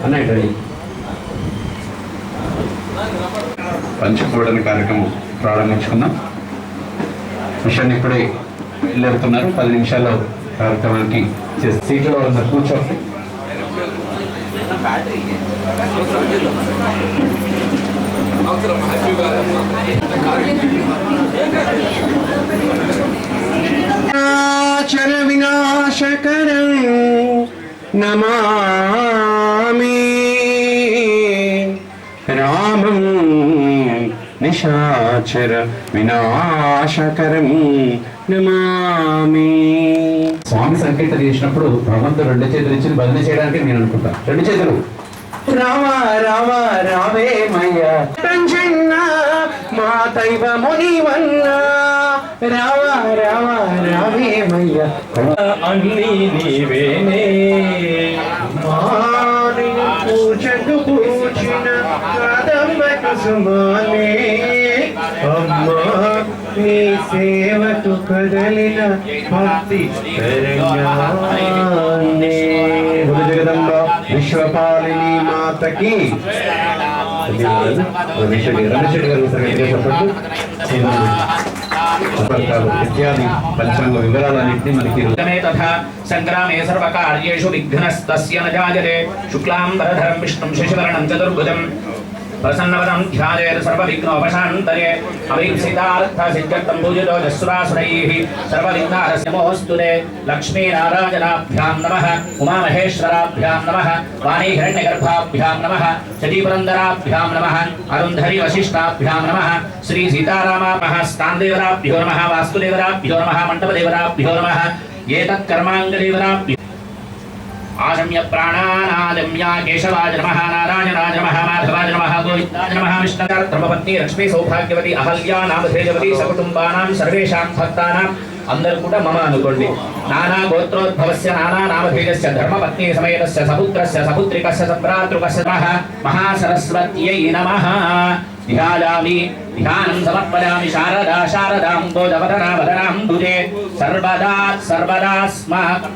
అన్నట్టు పంచకూడని కార్యక్రమం ప్రారంభించుకుందాం. మిషన్ ఇప్పుడే వెళ్ళేస్తున్నారు. 10 నిమిషాల్లో కార్యక్రమానికి సీట్లో ఉన్న కూర్చోండి. చర వినాశకరం నమామి రామం నిశాచర వినాశకరం నమామి. స్వామి సంకీర్తన చేసినప్పుడు భగవంతుడు 2 చేతులు ఇచ్చి భజన చేయడానికి నేను అనుకుంటా. 2 చేతులు రామ రామ రావేమయ్య మా దైవ మునివన్న రామ రామ రావేమయ్య అన్ని నీవేనే పూజకు పూచిన కదమ్మకు సుమానే అమ్మా నీ సేవకు కదలిన భక్తి తరంగానే. జగదంబ విశ్వపాలిని మాతకి ఇత్యాది పంచాంగ వివరాలన్నింటినీ మనకి సంగ్రామే సర్వకార్యేషు విఘ్నస్తస్య న జాయతే శుక్లాంబరధరం విష్ణుం శశివర్ణం చతుర్భుజం ప్రసన్నవదం ధ్యాయేత్ సర్వవిఘ్నోపశాంతయే అభీప్సితార్థసిద్ధ్యర్థం పూజితో జస్సురాసురైః సర్వవిఘ్నహరస్య నమోస్తుతే. లక్ష్మీనారాయణాభ్యాం నమః, ఉమామహేశ్వరాభ్యాం నమః, వాణీహిరణ్యగర్భాభ్యాం నమః, చటీపురందరాభ్యాం నమః, అరుంధరి వశిష్టాభ్యాం నమః, శ్రీ సీతారామాభ్యః స్థానదేవరాభ్యో నమః, వాస్తుదేవరాభ్యో నమః, మంటపదేవరాభ్యో నమః, ఏతత్కర్మాంగదేవరాభ్యో ఆశమ్య ప్రాణానాదమ్య కేశవాయ నమః, నారాయణాయ నమః, మాధవాయ నమః, గోవిందాయ నమః. విష్ణుధర్మపత్ని లక్ష్మీ సౌభాగ్యవతి అహల్యా నామధేయవతి సకుటుంబానాం సర్వేషాం భక్తానాం అందరూ కూడా మమ అనుకోండి. నానా గోత్రోద్భవస్య నానా నామధేయస్య ధర్మపత్ని సమేతస్య సపుత్రస్య సపుత్రికస్య సంభ్రాతృకస్య నమః మహాసరస్వత్యై నమః. ధ్యాయామి ధ్యానం సమర్పయామి శారదా శారదాంబోధవదనా వదనాంబుజే సర్వదా సర్వదాస్మాకం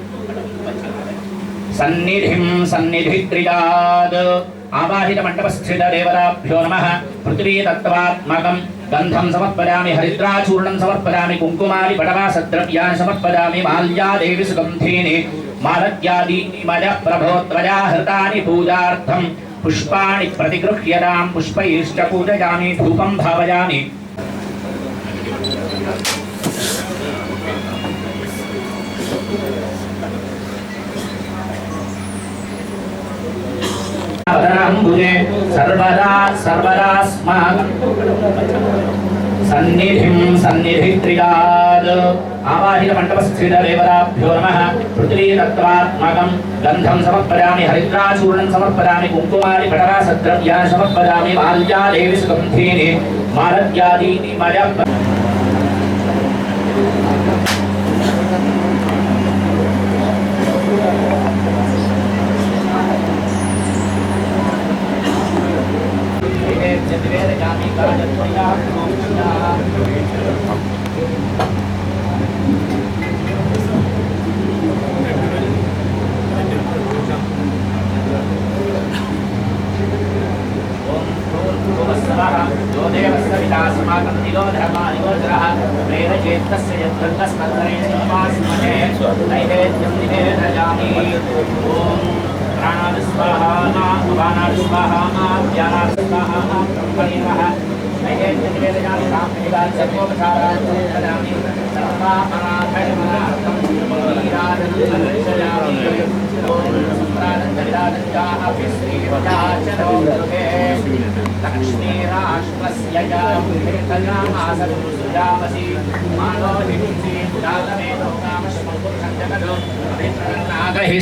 సన్నిధిం సన్నిధిక్రియాద్. ఆవాహిత మంటపస్థిత దేవతాభ్యో నమః. పృథివీ తత్వాత్మకం గంధం సమర్పయామి, హరిద్రాచూర్ణం సమర్పయామి, కుంకుమాని పటవాసద్రవ్యాన్ని సమర్పయామి, మాల్యాదేవి సుగంధీని మాలత్యాదీమజ ప్రభోత్వజా హృతాని పూజార్థం పుష్పాణి ప్రతిగృహ్యతాం పుష్పైశ్చ పూజయామి, ధూపం భావయామి. సర్వదా సర్వదాస్మాకం సన్నిధిం సన్నిధిక్రియాద్. ఆవాహిత మంటపస్థిత దేవతాభ్యో నమః. పృథివీ తత్వాత్మకం గంధం సమర్పయామి, హరిద్రాచూర్ణం సమర్పయామి, కుంకుమాని పటవాసద్రవ్యాన్ని సమర్పయామి, మాల్యాదేవి సుగంధీని మాలత్యాదీని మజ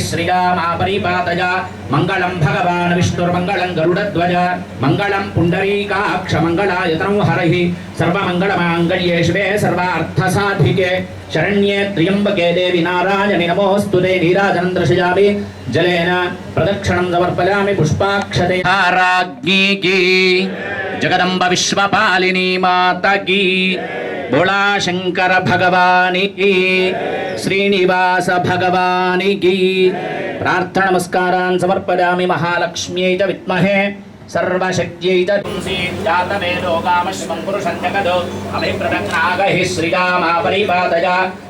శ్రీరామాపరిపాతయ మంగళం భగవాన్ విష్ణుర్మంగళం గరుడధ్వజ మంగళం పుండరీకాక్ష మంగళాయతనం హరః సర్వమంగళమాంగళ్యే శివే సర్వార్థసాధికే శరణ్యే త్ర్యంబకే దేవి నారాయణి నమోస్తుతే. నీరాజనం దర్శయామి, జలేన ప్రదక్షిణం సమర్పయామి, పుష్పాక్షతే. రాజ్ఞీ కీ జగదంబ విశ్వపాలిని మాతకి బోళా శంకర భగవానికి, శ్రీనివాస భగవానికి. ప్రార్థన నమస్కారాన్ సమర్పయామి. మహాలక్ష్మ్యై చ విద్మహే సర్వశక్త్యై చ జాతవేదో కామశ్వం పురుషం జగదో అభిప్రదగ్నాగహి శ్రీరామా పరిపాతయ.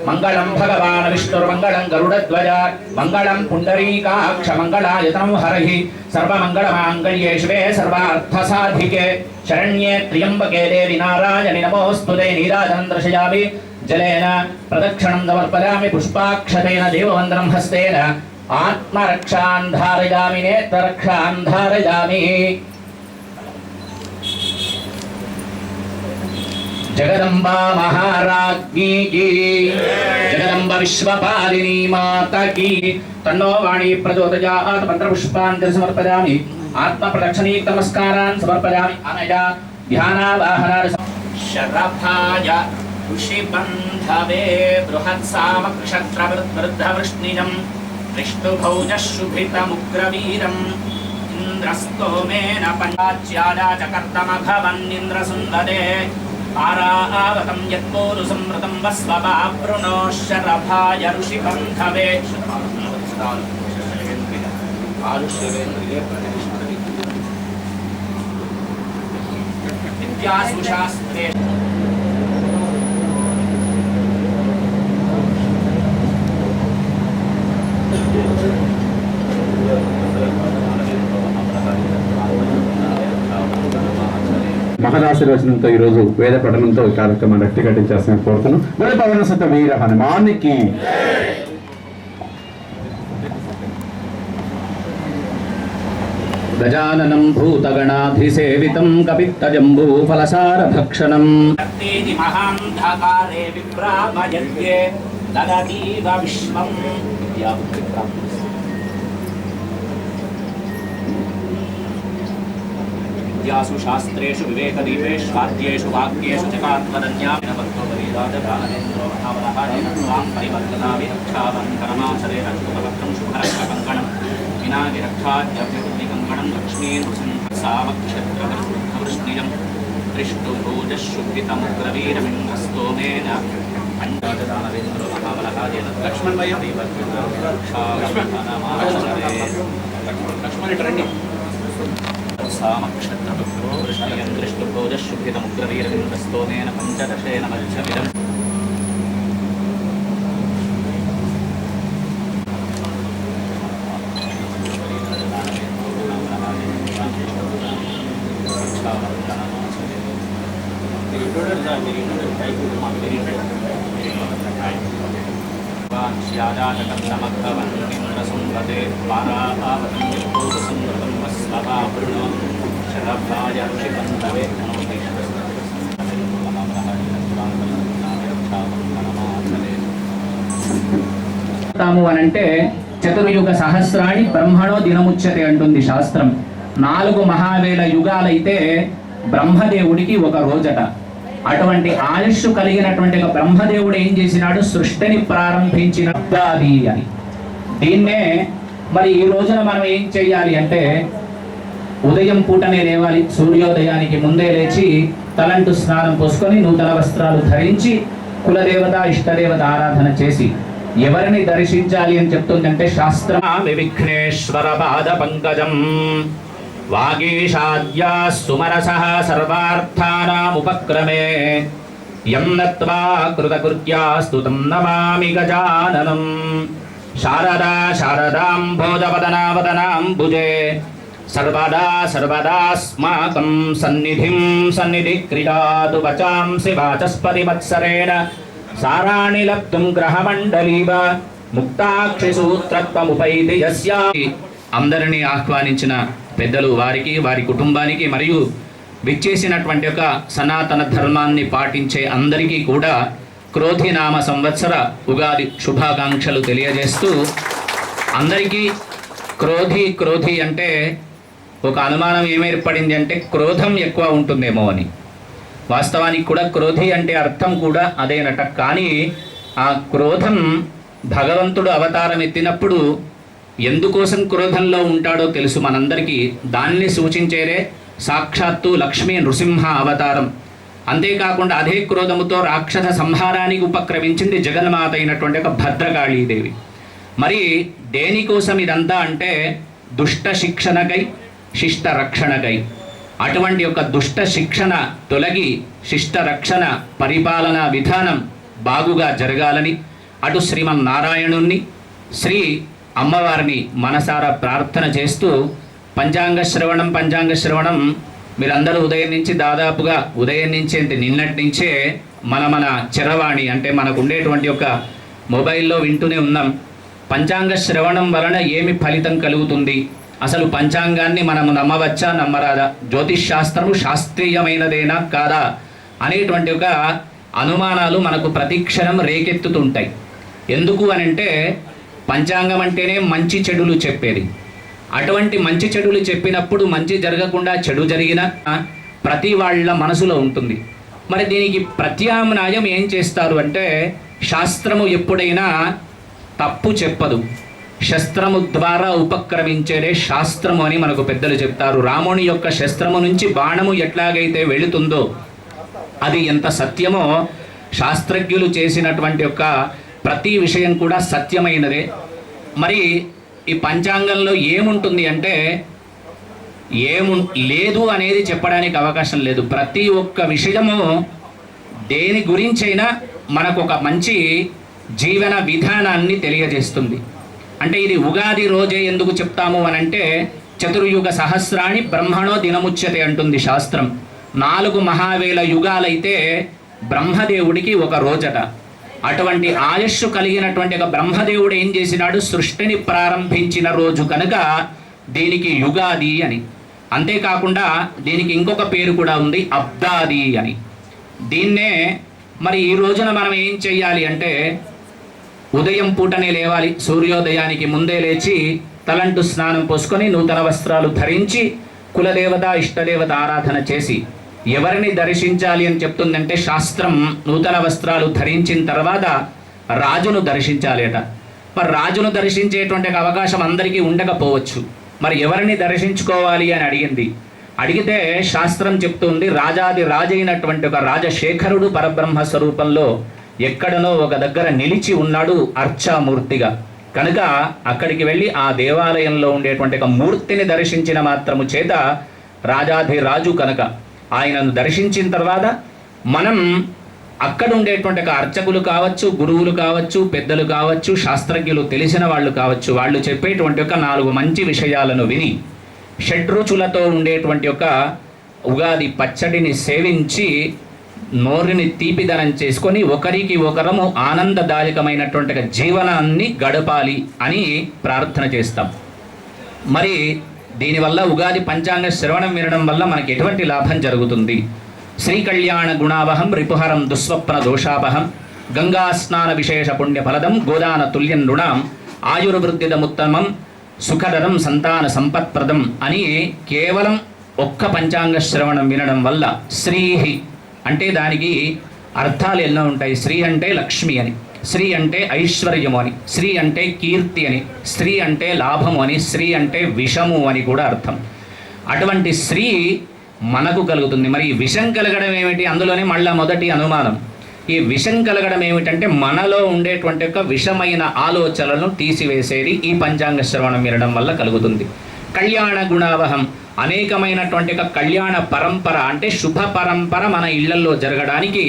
మంగళం భగవాన్ విష్ణుర్మంగళం గరుడధ్వజ మంగళం పుండరీకాక్ష మంగళాయతనం హరహి. సర్వమంగళమాంగళ్యే శివే సర్వార్థసాధికే శరణ్యే త్ర్యంబకే దేవి నారాయణి నమోస్తుతే. నీరాజనం దర్శయామి. జలేన ప్రదక్షిణం సమర్పయామి. పుష్పాక్షతేన దేవవందనం హస్తేన ఆత్మరక్షాన్ ధారయామి. నేత్రరక్షాన్ ధారయామి. జగదంబా మహారాజ్ఞీ కీ, జగదంబ విశ్వపాలిని మాతా కీ. తన్నో వాణి ప్రచోదయాత్. మంత్రపుష్పాంజలి సమర్పయామి. ఆత్మ ప్రదక్షిణీక నమస్కారాన్ సమర్పయామి. అనయ ధ్యానావాహనాది శరభాయ ఋషిబంధవే బృహత్సామక్షత్రవృద్ధవృష్ణిజం విష్ణుభౌజ శుభితముగ్రవీరం ఇంద్రస్తోమేన పంచాచ్యాచకర్తమభవన్నింద్రసుందరే. ఆరావతం యత్పోరు సంవృతం వస్వపావృణో శరభాయ ఋషిబంధవే. విద్యాసు శాస్త్రే మహదాశీర్వచనంతో ఈరోజు వేద పఠనంతో ఈ కార్యక్రమాన్ని రెట్టిగట్టించేస్తామని కోరుతున్నాం. మరి పవన సత వీర హనుమానికి. గజాననం భూతగణాధిసేవితం కపిత్తజంబూ ఫలసార భక్షణం. మహాంధకారే విభ్రామయత్యే దదతీవ విశ్వం. విద్యాసు శాస్త్రేషు వివేకదీపేష్వాద్యేషు వాక్యేషు చకాత్మదన్యామినవత్వపరీరాజధానేంద్రో మహావలహారేణ స్వాం పరివర్తనామి. రక్షాబంధనమాచరేణ శుభవక్త్రం శుభరక్షకంకణం వినాగిరక్షాద్యభివృద్ధికంకణం. లక్ష్మీర్సామక్షత్రవృష్ణిజం దృష్టుభూజశుభితముగ్రవీరమింద్రస్తోమేన పంచాదానవేంద్రో మహావలహారేణ లక్ష్మణ్ వయం లక్ష్మణ్ రండి. సామక్షత్రపుత్రో వృష్ణియం దృష్టుభోజశుభితముగ్రవీరమింద్రస్తోమేన పంచదశేన మధ్యమిదం. శ్యాజాతకర్తమగ్రవన్నింద్రసుందతే పారావతం యత్పూర్వసంవృతం వస్వపావృణో శరభాయ ఋషిబంధవే. అనంటే చతుర్యుగ సహస్రాణి బ్రహ్మణో దినముచ్యతే అంటుంది శాస్త్రం. 4 మహావేల యుగాలైతే బ్రహ్మదేవుడికి ఒక రోజట. అటువంటి ఆయుష్ కలిగినటువంటి ఒక బ్రహ్మదేవుడు ఏం చేసినాడు? సృష్టిని ప్రారంభించిన అని. దీన్నే మరి ఈ రోజున మనం ఏం చెయ్యాలి అంటే ఉదయం పూటనే లేవాలి. సూర్యోదయానికి ముందే లేచి తలంటు స్నానం పోసుకొని నూతన వస్త్రాలు ధరించి కులదేవత ఇష్టదేవత ఆరాధన చేసి ఎవరిని దర్శించాలి అని చెప్తుందంటే శాస్త్రం. వివిఘ్నేశ్వర పాద పంకజం వాగీషాద్యా సుమరసః సర్వార్థానాముపక్రమే యం నత్వా కృతకృత్యాస్తు తం నమామి గజాననం. శారదా శారదాంబోధవదనావదనాంబుజే సర్వదా సర్వదాస్మాకం సన్నిధిం సన్నిధిక్రియాతు. వచాంసి వాచస్పతి మత్సరేణ సారాణి లబ్ధుం గ్రహమండలీవ ముక్తాక్షి సూత్రత్వముపైతి యస్యా. అందరినీ ఆహ్వానించిన పెద్దలు వారికి వారి కుటుంబానికి మరియు విచ్చేసినటువంటి ఒక సనాతన ధర్మాన్ని పాటించే అందరికీ కూడా క్రోధినామ సంవత్సర ఉగాది శుభాకాంక్షలు తెలియజేస్తూ, అందరికీ క్రోధి అంటే ఒక అనుమానం ఏమేర్పడింది అంటే క్రోధం ఎక్కువ ఉంటుందేమో అని. వాస్తవానికి కూడా క్రోధి అంటే అర్థం కూడా అదేనట. కానీ ఆ క్రోధం భగవంతుడు అవతారం ఎత్తినప్పుడు ఎందుకోసం క్రోధంలో ఉంటాడో తెలుసు మనందరికీ. దాన్ని సూచించేదే సాక్షాత్తు లక్ష్మీ నృసింహ అవతారం. అంతేకాకుండా అదే క్రోధముతో రాక్షస సంహారానికి ఉపక్రమించింది జగన్మాత అయినటువంటి ఒక భద్రకాళీదేవి. మరి దేనికోసం ఇదంతా అంటే దుష్ట శిక్షణకై శిష్ట రక్షణకై. అటువంటి యొక్క దుష్ట శిక్షణ తొలగి శిష్ట రక్షణ పరిపాలనా విధానం బాగుగా జరగాలని అటు శ్రీమన్నారాయణుణ్ణి శ్రీ అమ్మవారిని మనసారా ప్రార్థన చేస్తూ పంచాంగ శ్రవణం మీరందరూ ఉదయం నుంచి దాదాపుగా ఉదయం నుంచి అంటే నిన్నటి నుంచే మన చరవాణి అంటే మనకు ఉండేటువంటి ఒక మొబైల్లో వింటూనే ఉన్నాం. పంచాంగ శ్రవణం వలన ఏమి ఫలితం కలుగుతుంది, అసలు పంచాంగాన్ని మనము నమ్మవచ్చా నమ్మరాదా, జ్యోతిష్ శాస్త్రము శాస్త్రీయమైనదేనా కాదా అనేటువంటి ఒక అనుమానాలు మనకు ప్రతిక్షణం రేకెత్తుతుంటాయి. ఎందుకు అనంటే పంచాంగం అంటేనే మంచి చెడులు చెప్పేది. అటువంటి మంచి చెడులు చెప్పినప్పుడు మంచి జరగకుండా చెడు జరిగినా ప్రతి వాళ్ళ మనసులో ఉంటుంది. మరి దీనికి ప్రత్యామ్నాయం ఏం చేస్తారు అంటే శాస్త్రము ఎప్పుడైనా తప్పు చెప్పదు, శస్త్రము ద్వారా ఉపక్రమించేదే శాస్త్రము అని మనకు పెద్దలు చెప్తారు. రాముని యొక్క శస్త్రము నుంచి బాణము ఎట్లాగైతే వెళుతుందో అది ఎంత సత్యమో శాస్త్రజ్ఞులు చేసినటువంటి యొక్క ప్రతి విషయం కూడా సత్యమైనదే. మరి ఈ పంచాంగంలో ఏముంటుంది అంటే లేదు అనేది చెప్పడానికి అవకాశం లేదు. ప్రతి ఒక్క విషయము దేని గురించైనా మనకు ఒక మంచి జీవన విధానాన్ని తెలియజేస్తుంది. అంటే ఇది ఉగాది రోజే ఎందుకు చెప్తాము అనంటే చతుర్యుగ సహస్రాణి బ్రహ్మణో దినముచ్యతే అంటుంది శాస్త్రం. 4 మహావేల యుగాలైతే బ్రహ్మదేవుడికి ఒక రోజట. అటువంటి ఆయుష్షు కలిగినటువంటి ఒక బ్రహ్మదేవుడు ఏం చేసినాడు, సృష్టిని ప్రారంభించిన రోజు కనుక దీనికి యుగాది అని. అంతేకాకుండా దీనికి ఇంకొక పేరు కూడా ఉంది, అబ్దాది అని. దీన్నే మరి ఈ రోజున మనం ఏం చెయ్యాలి అంటే ఉదయం పూటనే లేవాలి, సూర్యోదయానికి ముందే లేచి తలంటు స్నానం పోసుకొని నూతన వస్త్రాలు ధరించి కులదేవత ఇష్టదేవత ఆరాధన చేసి ఎవరిని దర్శించాలి అని చెప్తుందంటే శాస్త్రం నూతన వస్త్రాలు ధరించిన తర్వాత రాజును దర్శించాలి. మరి రాజును దర్శించేటువంటి అవకాశం అందరికీ ఉండకపోవచ్చు. మరి ఎవరిని దర్శించుకోవాలి అని అడిగితే శాస్త్రం చెప్తుంది రాజాది రాజైనటువంటి ఒక రాజశేఖరుడు పరబ్రహ్మ స్వరూపంలో ఎక్కడనో ఒక దగ్గర నిలిచి ఉన్నాడు అర్చామూర్తిగా. కనుక అక్కడికి వెళ్ళి ఆ దేవాలయంలో ఉండేటువంటి ఒక మూర్తిని దర్శించిన మాత్రము చేత రాజాది రాజు కనుక ఆయనను దర్శించిన తర్వాత మనం అక్కడ ఉండేటువంటి ఒక అర్చకులు కావచ్చు, గురువులు కావచ్చు, పెద్దలు కావచ్చు, శాస్త్రజ్ఞులు తెలిసిన వాళ్ళు కావచ్చు, వాళ్ళు చెప్పేటువంటి ఒక 4 మంచి విషయాలను విని షడ్రుచులతో ఉండేటువంటి ఒక ఉగాది పచ్చడిని సేవించి నోరుని తీపిదనం చేసుకొని ఒకరికి ఒకరము ఆనందదాయకమైనటువంటి జీవనాన్ని గడపాలి అని ప్రార్థన చేస్తాం. మరి దీనివల్ల ఉగాది పంచాంగ శ్రవణం వినడం వల్ల మనకి ఎటువంటి లాభం జరుగుతుంది? శ్రీ కళ్యాణ గుణావహం రిపుహరం దుస్వప్న దోషాపహం గంగా స్నాన విశేష పుణ్య ఫలదం గోదాన తుల్యం నృణాం ఆయుర్వృద్ధిదముత్తమం సుఖదరం సంతాన సంపత్ప్రదం అని కేవలం ఒక్క పంచాంగ శ్రవణం వినడం వల్ల శ్రీహి అంటే దానికి అర్థాలు ఎన్నో ఉంటాయి. శ్రీ అంటే లక్ష్మి అని, శ్రీ అంటే ఐశ్వర్యము అని, శ్రీ అంటే కీర్తి అని, శ్రీ అంటే లాభము అని, శ్రీ అంటే విషము అని కూడా అర్థం. అటువంటి శ్రీ మనకు కలుగుతుంది. మరి విషం కలగడం ఏమిటి? అందులోనే మళ్ళా మొదటి అనుమానం. ఈ విషం కలగడం ఏమిటంటే మనలో ఉండేటువంటి ఒక విషమైన ఆలోచనలను తీసివేసేది ఈ పంచాంగ శ్రవణం వినడం వల్ల కలుగుతుంది. కళ్యాణ గుణావహం అనేకమైనటువంటి ఒక కళ్యాణ పరంపర అంటే శుభ పరంపర మన ఇళ్లలో జరగడానికి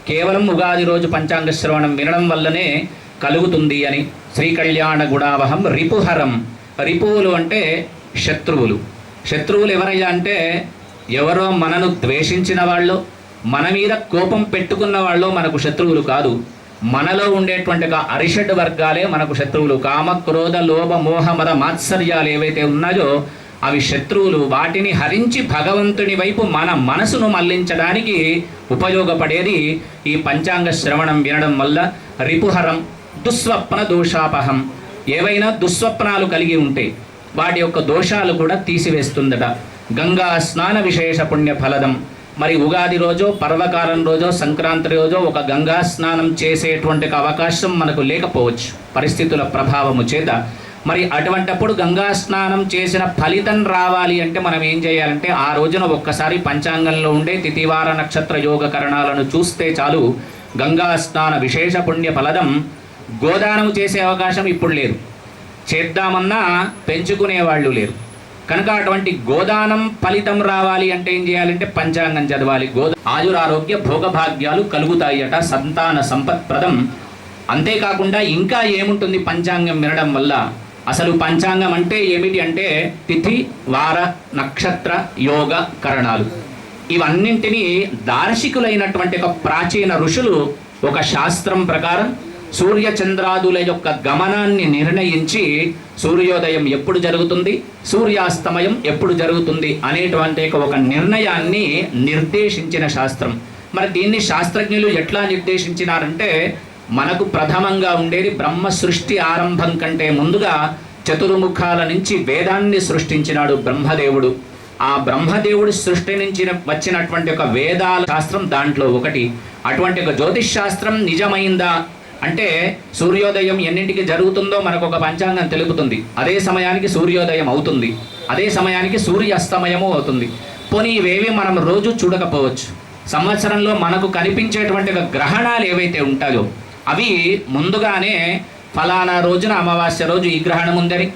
కేవలం ఉగాది రోజు పంచాంగ శ్రవణం వినడం వల్లనే కలుగుతుంది అని. శ్రీ కళ్యాణ గుణావహం రిపుహరం. రిపువులు అంటే శత్రువులు. శత్రువులు ఎవరయ్యా అంటే ఎవరో మనను ద్వేషించిన వాళ్ళు, మన మీద కోపం పెట్టుకున్న వాళ్ళు మనకు శత్రువులు కాదు. మనలో ఉండేటువంటి అరిషడ్ వర్గాలే మనకు శత్రువులు. కామ క్రోధ లోభ మోహ మద మాత్సర్యాలు ఏవైతే ఉన్నాయో అవి శత్రువులు. వాటిని హరించి భగవంతుని వైపు మన మనసును మళ్లించడానికి ఉపయోగపడేది ఈ పంచాంగ శ్రవణం వినడం వల్ల. రిపుహరం దుస్వప్న దోషాపహం. ఏవైనా దుస్వప్నాలు కలిగి ఉంటే వాటి యొక్క దోషాలు కూడా తీసివేస్తుందట. గంగా స్నాన విశేష పుణ్య ఫలదం. మరి ఉగాది రోజో పర్వకాలం రోజో సంక్రాంతి రోజో ఒక గంగా స్నానం చేసేటువంటి అవకాశం మనకు లేకపోవచ్చు పరిస్థితుల ప్రభావము చేత. మరి అటువంటప్పుడు గంగా స్నానం చేసిన ఫలితం రావాలి అంటే మనం ఏం చేయాలంటే ఆ రోజున ఒక్కసారి పంచాంగంలో ఉండే తిథివార నక్షత్ర యోగ కరణాలను చూస్తే చాలు గంగా స్నాన విశేష పుణ్య ఫలదం. గోదానం చేసే అవకాశం ఇప్పుడు లేదు, చేద్దామన్నా పెంచుకునేవాళ్ళు లేరు కనుక అటువంటి గోదానం ఫలితం రావాలి అంటే ఏం చేయాలంటే పంచాంగం చదవాలి. ఆయురారోగ్య భోగభాగ్యాలు కలుగుతాయట, సంతాన సంపత్ప్రదం. అంతేకాకుండా ఇంకా ఏముంటుంది పంచాంగం వినడం వల్ల? అసలు పంచాంగం అంటే ఏమిటి అంటే తిథి వార నక్షత్ర యోగ కరణాలు. ఇవన్నింటినీ దార్శికులైనటువంటి ఒక ప్రాచీన ఋషులు ఒక శాస్త్రం ప్రకారం సూర్య చంద్రాదుల యొక్క గమనాన్ని నిర్ణయించి సూర్యోదయం ఎప్పుడు జరుగుతుంది, సూర్యాస్తమయం ఎప్పుడు జరుగుతుంది అనేటువంటి ఒక నిర్ణయాన్ని నిర్దేశించిన శాస్త్రం. మరి దీన్ని శాస్త్రజ్ఞులు ఎట్లా నిర్దేశించినారంటే మనకు ప్రథమంగా ఉండేది బ్రహ్మ సృష్టి ఆరంభం కంటే ముందుగా చతుర్ముఖాల నుంచి వేదాన్ని సృష్టించినాడు బ్రహ్మదేవుడు. ఆ బ్రహ్మదేవుడి సృష్టి నుంచి వచ్చినటువంటి ఒక వేదాల శాస్త్రం దాంట్లో ఒకటి. అటువంటి ఒక జ్యోతిష్ శాస్త్రం నిజమైందా అంటే సూర్యోదయం ఎన్నింటికి జరుగుతుందో మనకు ఒక పంచాంగం తెలుపుతుంది. అదే సమయానికి సూర్యోదయం అవుతుంది, అదే సమయానికి సూర్యాస్తమయము అవుతుంది. పోనీ ఇవేవి మనం రోజు చూడకపోవచ్చు. సంవత్సరంలో మనకు కనిపించేటువంటి గ్రహణాలు ఏవైతే ఉంటాయో అవి ముందుగానే ఫలానా రోజున అమావాస్య రోజు ఈ గ్రహణం ఉందని,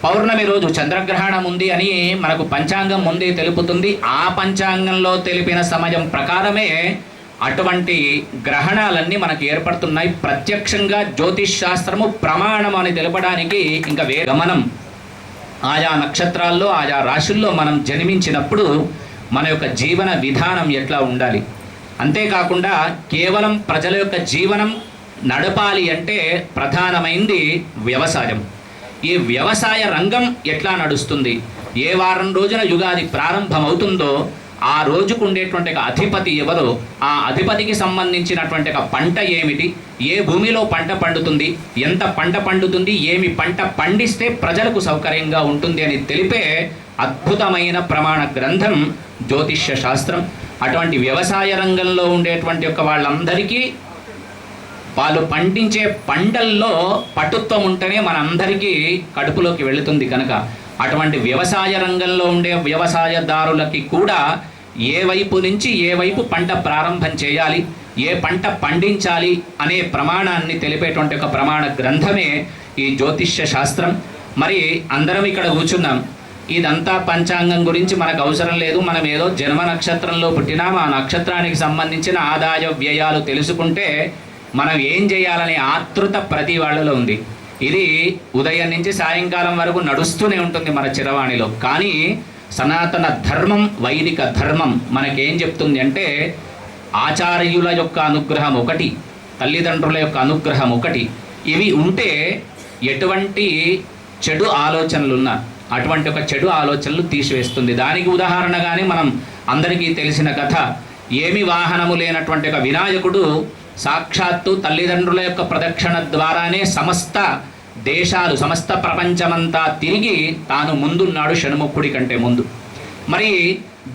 పౌర్ణమి రోజు చంద్రగ్రహణం ఉంది అని మనకు పంచాంగం ముందే తెలుపుతుంది. ఆ పంచాంగంలో తెలిపిన సమయం ప్రకారమే అటువంటి గ్రహణాలన్నీ మనకు ఏర్పడుతున్నాయి. ప్రత్యక్షంగా జ్యోతిష్ శాస్త్రము ప్రమాణం అని తెలపడానికి ఇంకా గమనం. ఆయా నక్షత్రాల్లో ఆయా రాశుల్లో మనం జన్మించినప్పుడు మన యొక్క జీవన విధానం ఎట్లా ఉండాలి, అంతేకాకుండా కేవలం ప్రజల యొక్క జీవనం నడపాలి అంటే ప్రధానమైంది వ్యవసాయం. ఈ వ్యవసాయ రంగం ఎట్లా నడుస్తుంది, ఏ వారం రోజున యుగాది ప్రారంభమవుతుందో ఆ రోజుకు ఉండేటువంటి అధిపతి ఎవరో, ఆ అధిపతికి సంబంధించినటువంటి పంట ఏమిటి, ఏ భూమిలో పంట పండుతుంది, ఎంత పంట పండుతుంది, ఏమి పంట పండిస్తే ప్రజలకు సౌకర్యంగా ఉంటుంది అని తెలిపే అద్భుతమైన ప్రమాణ గ్రంథం జ్యోతిష్య శాస్త్రం. అటువంటి వ్యవసాయ రంగంలో ఉండేటువంటి వాళ్ళందరికీ వాళ్ళు పండించే పంటల్లో పటుత్వం ఉంటేనే మనందరికీ కడుపులోకి వెళుతుంది. కనుక అటువంటి వ్యవసాయ రంగంలో ఉండే వ్యవసాయదారులకి కూడా ఏ వైపు నుంచి ఏ వైపు పంట ప్రారంభం చేయాలి, ఏ పంట పండించాలి అనే ప్రమాణాన్ని తెలిపేటువంటి ఒక ప్రమాణ గ్రంథమే ఈ జ్యోతిష్య శాస్త్రం. మరి అందరం ఇక్కడ కూర్చున్నాం, ఇదంతా పంచాంగం గురించి మనకు అవసరం లేదు. మనం ఏదో జన్మ నక్షత్రంలో పుట్టినాం, ఆ నక్షత్రానికి సంబంధించిన ఆదాయ వ్యయాలు తెలుసుకుంటే మనం ఏం చేయాలనే ఆతృత ప్రతి వాళ్ళలో ఉంది. ఇది ఉదయం నుంచి సాయంకాలం వరకు నడుస్తూనే ఉంటుంది మన చిరవాణిలో. కానీ సనాతన ధర్మం, వైదిక ధర్మం మనకేం చెప్తుంది అంటే ఆచార్యుల యొక్క అనుగ్రహం ఒకటి, తల్లిదండ్రుల యొక్క అనుగ్రహం ఒకటి, ఇవి ఉంటే ఎటువంటి చెడు ఆలోచనలున్నా అటువంటి ఒక చెడు ఆలోచనలు తీసివేస్తుంది. దానికి ఉదాహరణగానే మనం అందరికీ తెలిసిన కథ, ఏమి వాహనము లేనటువంటి ఒక వినాయకుడు సాక్షాత్తు తల్లిదండ్రుల యొక్క ప్రదక్షిణ ద్వారానే సమస్త దేశాలు, సమస్త ప్రపంచమంతా తిరిగి తాను ముందున్నాడు షణ్ముఖుడి కంటే ముందు. మరి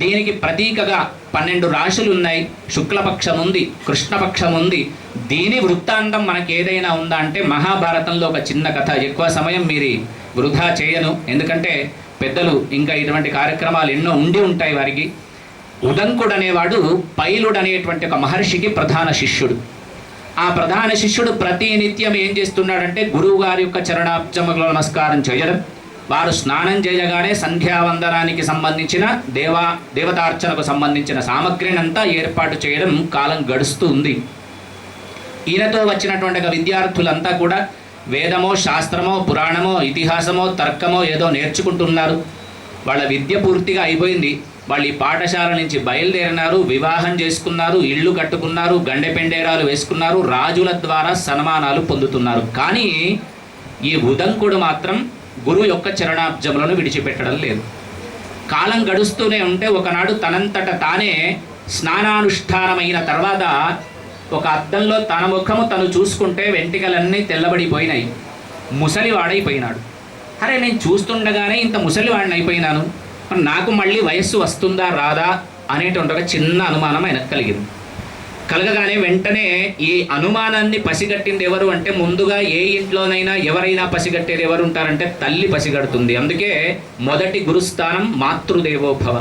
దీనికి ప్రతీకగా 12 రాశులు ఉన్నాయి, శుక్లపక్షం ఉంది, కృష్ణపక్షం ఉంది. దీని వృత్తాంతం మనకి ఏదైనా ఉందా అంటే మహాభారతంలో ఒక చిన్న కథ. ఎక్కువ సమయం మీరు వృధా చేయను, ఎందుకంటే పెద్దలు ఇంకా ఇటువంటి కార్యక్రమాలు ఎన్నో ఉండి ఉంటాయి వారికి. ఉదంకుడు అనేవాడు పైలుడు అనేటువంటి ఒక మహర్షికి ప్రధాన శిష్యుడు. ఆ ప్రధాన శిష్యుడు ప్రతి నిత్యం ఏం చేస్తున్నాడంటే గురువు గారి యొక్క చరణాబ్జములో నమస్కారం చేయడం, వారు స్నానం చేయగానే సంధ్యావందనానికి సంబంధించిన దేవతార్చనకు సంబంధించిన సామగ్రిని అంతా ఏర్పాటు చేయడం కాలం గడుస్తూ ఉంది. ఈయనతో వచ్చినటువంటి విద్యార్థులంతా కూడా వేదమో, శాస్త్రమో, పురాణమో, ఇతిహాసమో, తర్కమో ఏదో నేర్చుకుంటున్నారు. వాళ్ళ విద్య పూర్తిగా అయిపోయింది. వాళ్ళు ఈ పాఠశాల నుంచి బయలుదేరినారు, వివాహం చేసుకున్నారు, ఇళ్ళు కట్టుకున్నారు, గండె పెండేరాలు వేసుకున్నారు, రాజుల ద్వారా సన్మానాలు పొందుతున్నారు. కానీ ఈ ఉదంకుడు మాత్రం గురువు యొక్క చరణాబ్జములను విడిచిపెట్టడం లేదు. కాలం గడుస్తూనే ఉంటే ఒకనాడు తనంతట తానే స్నానానుష్ఠానమైన తర్వాత ఒక అద్దంలో తన ముఖము తను చూసుకుంటే వెంట్రుకలన్నీ తెల్లబడిపోయినాయి, ముసలివాడైపోయినాడు. అరే, నేను చూస్తుండగానే ఇంత ముసలివాడిని అయిపోయినాను, నాకు మళ్ళీ వయస్సు వస్తుందా రాదా అనేటువంటి ఒక చిన్న అనుమానం ఆయనకు కలిగింది. కలగగానే వెంటనే ఈ అనుమానాన్ని పసిగట్టింది ఎవరు అంటే, ముందుగా ఏ ఇంట్లోనైనా ఎవరైనా పసిగట్టేది ఎవరు ఉంటారంటే తల్లి పసిగడుతుంది. అందుకే మొదటి గురుస్థానం మాతృదేవోభవ.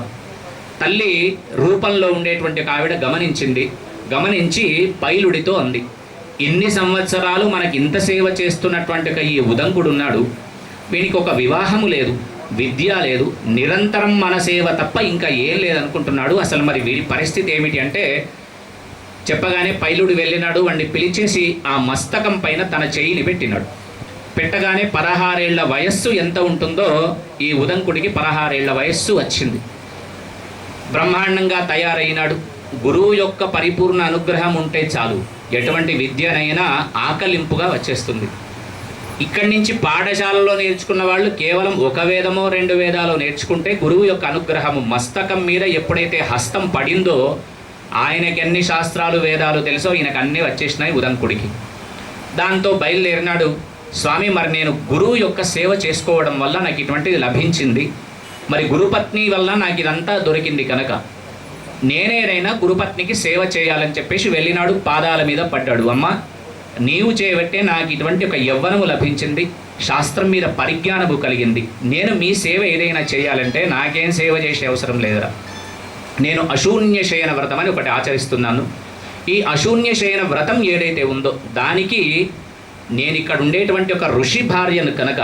తల్లి రూపంలో ఉండేటువంటి ఒక ఆవిడ గమనించి పైలుడితో అంది, ఇన్ని సంవత్సరాలు మనకి ఇంత సేవ చేస్తున్నటువంటి ఒక ఈ ఉదంకుడు ఉన్నాడు, వీనికి ఒక వివాహము లేదు, విద్య లేదు, నిరంతరం మన సేవ తప్ప ఇంకా ఏం లేదనుకుంటున్నాడు. అసలు మరి వీడి పరిస్థితి ఏమిటి అంటే, చెప్పగానే పైలుడు వెళ్ళినాడు. వాడిని పిలిచేసి ఆ మస్తకం పైన తన చెయ్యిని పెట్టగానే 16 ఏళ్ల వయస్సు ఎంత ఉంటుందో ఈ ఉదంకుడికి 16 ఏళ్ల వయస్సు వచ్చింది. బ్రహ్మాండంగా తయారైనాడు. గురువు యొక్క పరిపూర్ణ అనుగ్రహం ఉంటే చాలు, ఎటువంటి విద్యనైనా ఆకలింపుగా వచ్చేస్తుంది. ఇక్కడి నుంచి పాఠశాలలో నేర్చుకున్న వాళ్ళు కేవలం ఒక వేదమో 2 వేదాలు నేర్చుకుంటే గురువు యొక్క అనుగ్రహము మస్తకం మీద ఎప్పుడైతే హస్తం పడిందో, ఆయనకి అన్ని శాస్త్రాలు వేదాలు తెలుసో ఈయనకు అన్నీ వచ్చేసినాయి ఉదంకుడికి. దాంతో బయలుదేరినాడు. స్వామి, మరి నేను గురువు యొక్క సేవ చేసుకోవడం వల్ల నాకు ఇటువంటిది లభించింది, మరి గురుపత్ని వల్ల నాకు ఇదంతా దొరికింది కనుక నేనేదైనా గురుపత్నికి సేవ చేయాలని చెప్పేసి వెళ్ళినాడు. పాదాల మీద పడ్డాడు. అమ్మ, నీవు చేయబట్టే నాకు ఇటువంటి ఒక యవ్వనము లభించింది, శాస్త్రం మీద పరిజ్ఞానము కలిగింది. నేను మీ సేవ ఏదైనా చేయాలంటే నాకేం సేవ చేసే అవసరం లేదురా. నేను అశూన్య శయన వ్రతం అని ఒకటి ఆచరిస్తున్నాను. ఈ అశూన్య శయన వ్రతం ఏదైతే ఉందో దానికి నేను ఇక్కడ ఉండేటువంటి ఒక ఋషి భార్యను కనుక,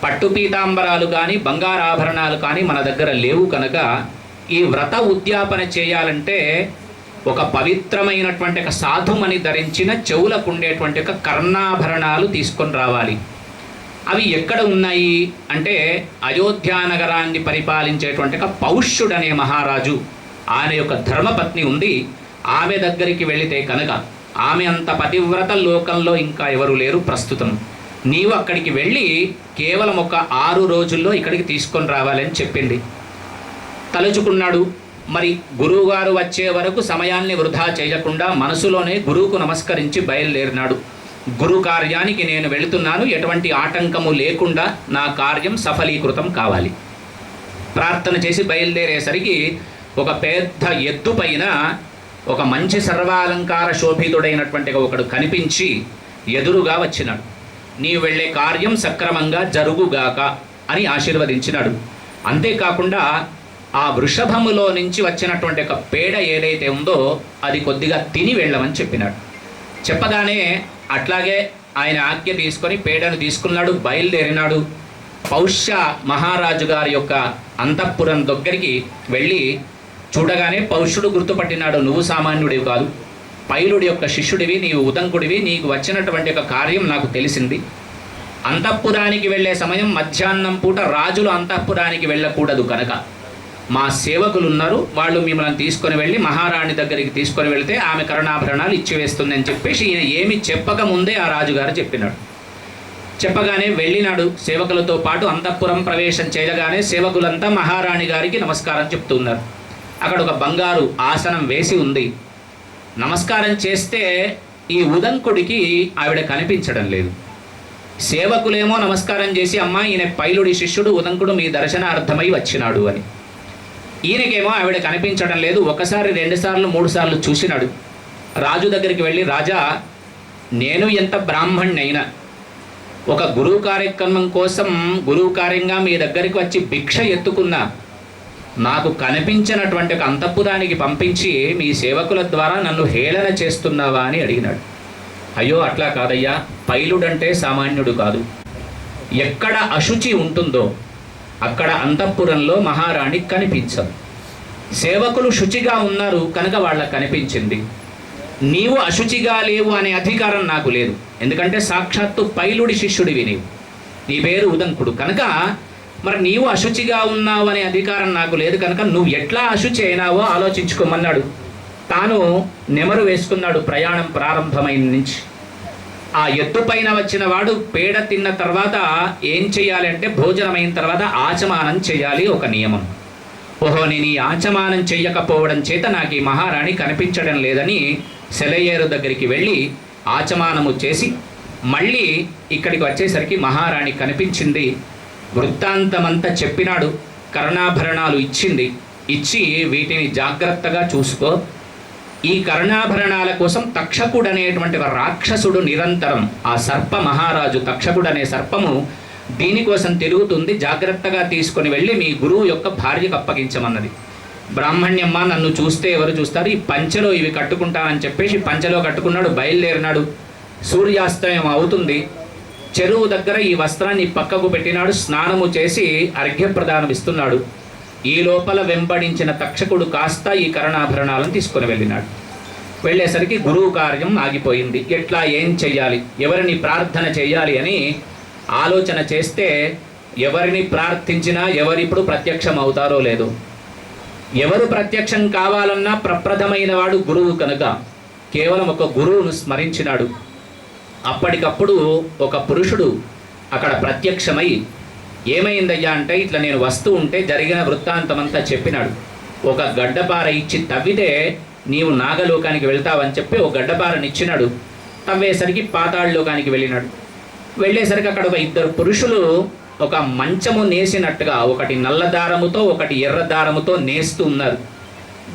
పట్టు పీతాంబరాలు కానీ బంగారు ఆభరణాలు కానీ మన దగ్గర లేవు కనుక ఈ వ్రత ఉద్యాపన చేయాలంటే ఒక పవిత్రమైనటువంటి ఒక సాధుమని ధరించిన చెవులకు ఉండేటువంటి ఒక కర్ణాభరణాలు తీసుకొని రావాలి. అవి ఎక్కడ ఉన్నాయి అంటే, అయోధ్యా నగరాన్ని పరిపాలించేటువంటి ఒక పౌష్యుడు అనే మహారాజు, ఆయన యొక్క ధర్మపత్ని ఉంది. ఆమె దగ్గరికి వెళితే కనుక, ఆమె అంత పతివ్రత లోకంలో ఇంకా ఎవరు లేరు ప్రస్తుతం. నీవు అక్కడికి వెళ్ళి కేవలం ఒక 6 రోజుల్లో ఇక్కడికి తీసుకొని రావాలని చెప్పింది. తలుచుకున్నాడు. మరి గురువుగారు వచ్చే వరకు సమయాన్ని వృధా చేయకుండా మనసులోనే గురువుకు నమస్కరించి బయలుదేరినాడు. గురు కార్యానికి నేను వెళుతున్నాను, ఎటువంటి ఆటంకము లేకుండా నా కార్యం సఫలీకృతం కావాలి. ప్రార్థన చేసి బయలుదేరేసరికి ఒక పెద్ద ఎత్తు పైన ఒక మంచి సర్వాలంకార శోభితుడైనటువంటి ఒకడు కనిపించి ఎదురుగా వచ్చినాడు. నీవు వెళ్ళే కార్యం సక్రమంగా జరుగుగాక అని ఆశీర్వదించినాడు. అంతేకాకుండా ఆ వృషభములో నుంచి వచ్చినటువంటి ఒక పేడ ఏదైతే ఉందో అది కొద్దిగా తిని వెళ్ళమని చెప్పినాడు. చెప్పగానే అట్లాగే ఆయన ఆజ్ఞ తీసుకొని పేడను తీసుకున్నాడు. బయలుదేరినాడు. పౌష్య మహారాజు గారి యొక్క అంతఃపురం దగ్గరికి వెళ్ళి చూడగానే పౌష్యుడు గుర్తుపట్టినాడు, నువ్వు సామాన్యుడివి కాదు, పైలుడి యొక్క శిష్యుడివి, నీవు ఉదంకుడివి, నీకు వచ్చినటువంటి ఒక కార్యం నాకు తెలిసింది. అంతఃపురానికి వెళ్ళే సమయం మధ్యాహ్నం పూట రాజులు అంతఃపురానికి వెళ్ళకూడదు కనుక మా సేవకులు ఉన్నారు, వాళ్ళు మిమ్మల్ని తీసుకొని వెళ్ళి మహారాణి దగ్గరికి తీసుకొని వెళితే ఆమె కరుణాభరణాలు ఇచ్చివేస్తుంది అని చెప్పేసి ఈయన ఏమి చెప్పక ముందే ఆ రాజుగారు చెప్పినాడు. చెప్పగానే వెళ్ళినాడు. సేవకులతో పాటు అంతఃపురం ప్రవేశం చేయగానే సేవకులంతా మహారాణి గారికి నమస్కారం చెప్తున్నారు. అక్కడ ఒక బంగారు ఆసనం వేసి ఉంది. నమస్కారం చేస్తే ఈ ఉదంకుడికి ఆవిడ కనిపించడం లేదు. సేవకులేమో నమస్కారం చేసి, అమ్మా ఈయన పైలుడి శిష్యుడు ఉదంకుడు మీ దర్శనార్థమై వచ్చినాడు అని. ఈయనకేమో ఆవిడ కనిపించడం లేదు. 1 సారి 2 సార్లు 3 సార్లు చూసినాడు. రాజు దగ్గరికి వెళ్ళి, రాజా, నేను ఎంత బ్రాహ్మణ్ణైనా ఒక గురువు కార్యక్రమం కోసం గురువు కార్యంగా మీ దగ్గరికి వచ్చి భిక్ష ఎత్తుకున్నా నాకు కనిపించినటువంటి ఒక అంతఃపురానికి పంపించి మీ సేవకుల ద్వారా నన్ను హేళన చేస్తున్నావా అని అడిగినాడు. అయ్యో అట్లా కాదయ్యా, పైలుడంటే సామాన్యుడు కాదు. ఎక్కడ అశుచి ఉంటుందో అక్కడ అంతఃపురంలో మహారాణి కనిపించదు. సేవకులు శుచిగా ఉన్నారు కనుక వాళ్ళకు కనిపించింది. నీవు అశుచిగా లేవు అనే అధికారం నాకు లేదు, ఎందుకంటే సాక్షాత్తు పైలుడి శిష్యుడివి నీవు, నీ పేరు ఉదంకుడు కనుక మరి నీవు అశుచిగా ఉన్నావు అనే అధికారం నాకు లేదు కనుక నువ్వు ఎట్లా అశుచి అయినావో ఆలోచించుకోమన్నాడు. తాను నెమరు వేసుకున్నాడు. ప్రయాణం ప్రారంభమైన నుంచి ఆ ఎత్తు పైన వచ్చిన వాడు పేడ తిన్న తర్వాత ఏం చేయాలంటే, భోజనమైన తర్వాత ఆచమానం చేయాలి, ఒక నియమం. ఓహో, నేను ఈ ఆచమానం చెయ్యకపోవడం చేత నాకు ఈ మహారాణి కనిపించడం లేదని సెలయేరు దగ్గరికి వెళ్ళి ఆచమానము చేసి మళ్ళీ ఇక్కడికి వచ్చేసరికి మహారాణి కనిపించింది. వృత్తాంతమంతా చెప్పినాడు. కర్ణాభరణాలు ఇచ్చింది. ఇచ్చి వీటిని జాగ్రత్తగా చూసుకో, ఈ కర్ణాభరణాల కోసం తక్షకుడు అనేటువంటి ఒక రాక్షసుడు నిరంతరం, ఆ సర్ప మహారాజు తక్షకుడు అనే సర్పము దీనికోసం తిరుగుతుంది, జాగ్రత్తగా తీసుకొని వెళ్ళి మీ గురువు యొక్క భార్యకు అప్పగించమన్నది. బ్రాహ్మణ్యమ్మ నన్ను చూస్తే ఎవరు చూస్తారు, ఈ పంచెలో ఇవి కట్టుకుంటానని చెప్పేసి పంచెలో కట్టుకున్నాడు, బయలుదేరినాడు. సూర్యాస్తమయం అవుతుంది. చెరువు దగ్గర ఈ వస్త్రాన్ని పక్కకు పెట్టినాడు, స్నానము చేసి అర్ఘ్యప్రదానం ఇస్తున్నాడు. ఈ లోపల వెంబడించిన తక్షకుడు కాస్త ఈ కర్ణాభరణాలను తీసుకొని వెళ్ళినాడు. వెళ్ళేసరికి గురువు కార్యం ఆగిపోయింది. ఎట్లా, ఏం చెయ్యాలి, ఎవరిని ప్రార్థన చెయ్యాలి అని ఆలోచన చేస్తే ఎవరిని ప్రార్థించినా ఎవరిప్పుడు ప్రత్యక్షం అవుతారో లేదో. ఎవరు ప్రత్యక్షం కావాలన్నా ప్రప్రథమైన వాడు గురువు కనుక కేవలం ఒక గురువును స్మరించినాడు. అప్పటికప్పుడు ఒక పురుషుడు అక్కడ ప్రత్యక్షమై ఏమైందయ్యా అంటే, ఇట్లా నేను వస్తూ ఉంటే జరిగిన వృత్తాంతమంతా చెప్పినాడు. ఒక గడ్డపార ఇచ్చి తవ్వితే నీవు నాగలోకానికి వెళ్తావని చెప్పి ఒక గడ్డపారనిచ్చినాడు. తవ్వేసరికి పాతాళలోకానికి వెళ్ళినాడు. వెళ్ళేసరికి అక్కడ ఒక ఇద్దరు పురుషులు ఒక మంచము నేసినట్టుగా, ఒకటి నల్ల దారముతో ఒకటి ఎర్ర దారముతో నేస్తూ ఉన్నారు.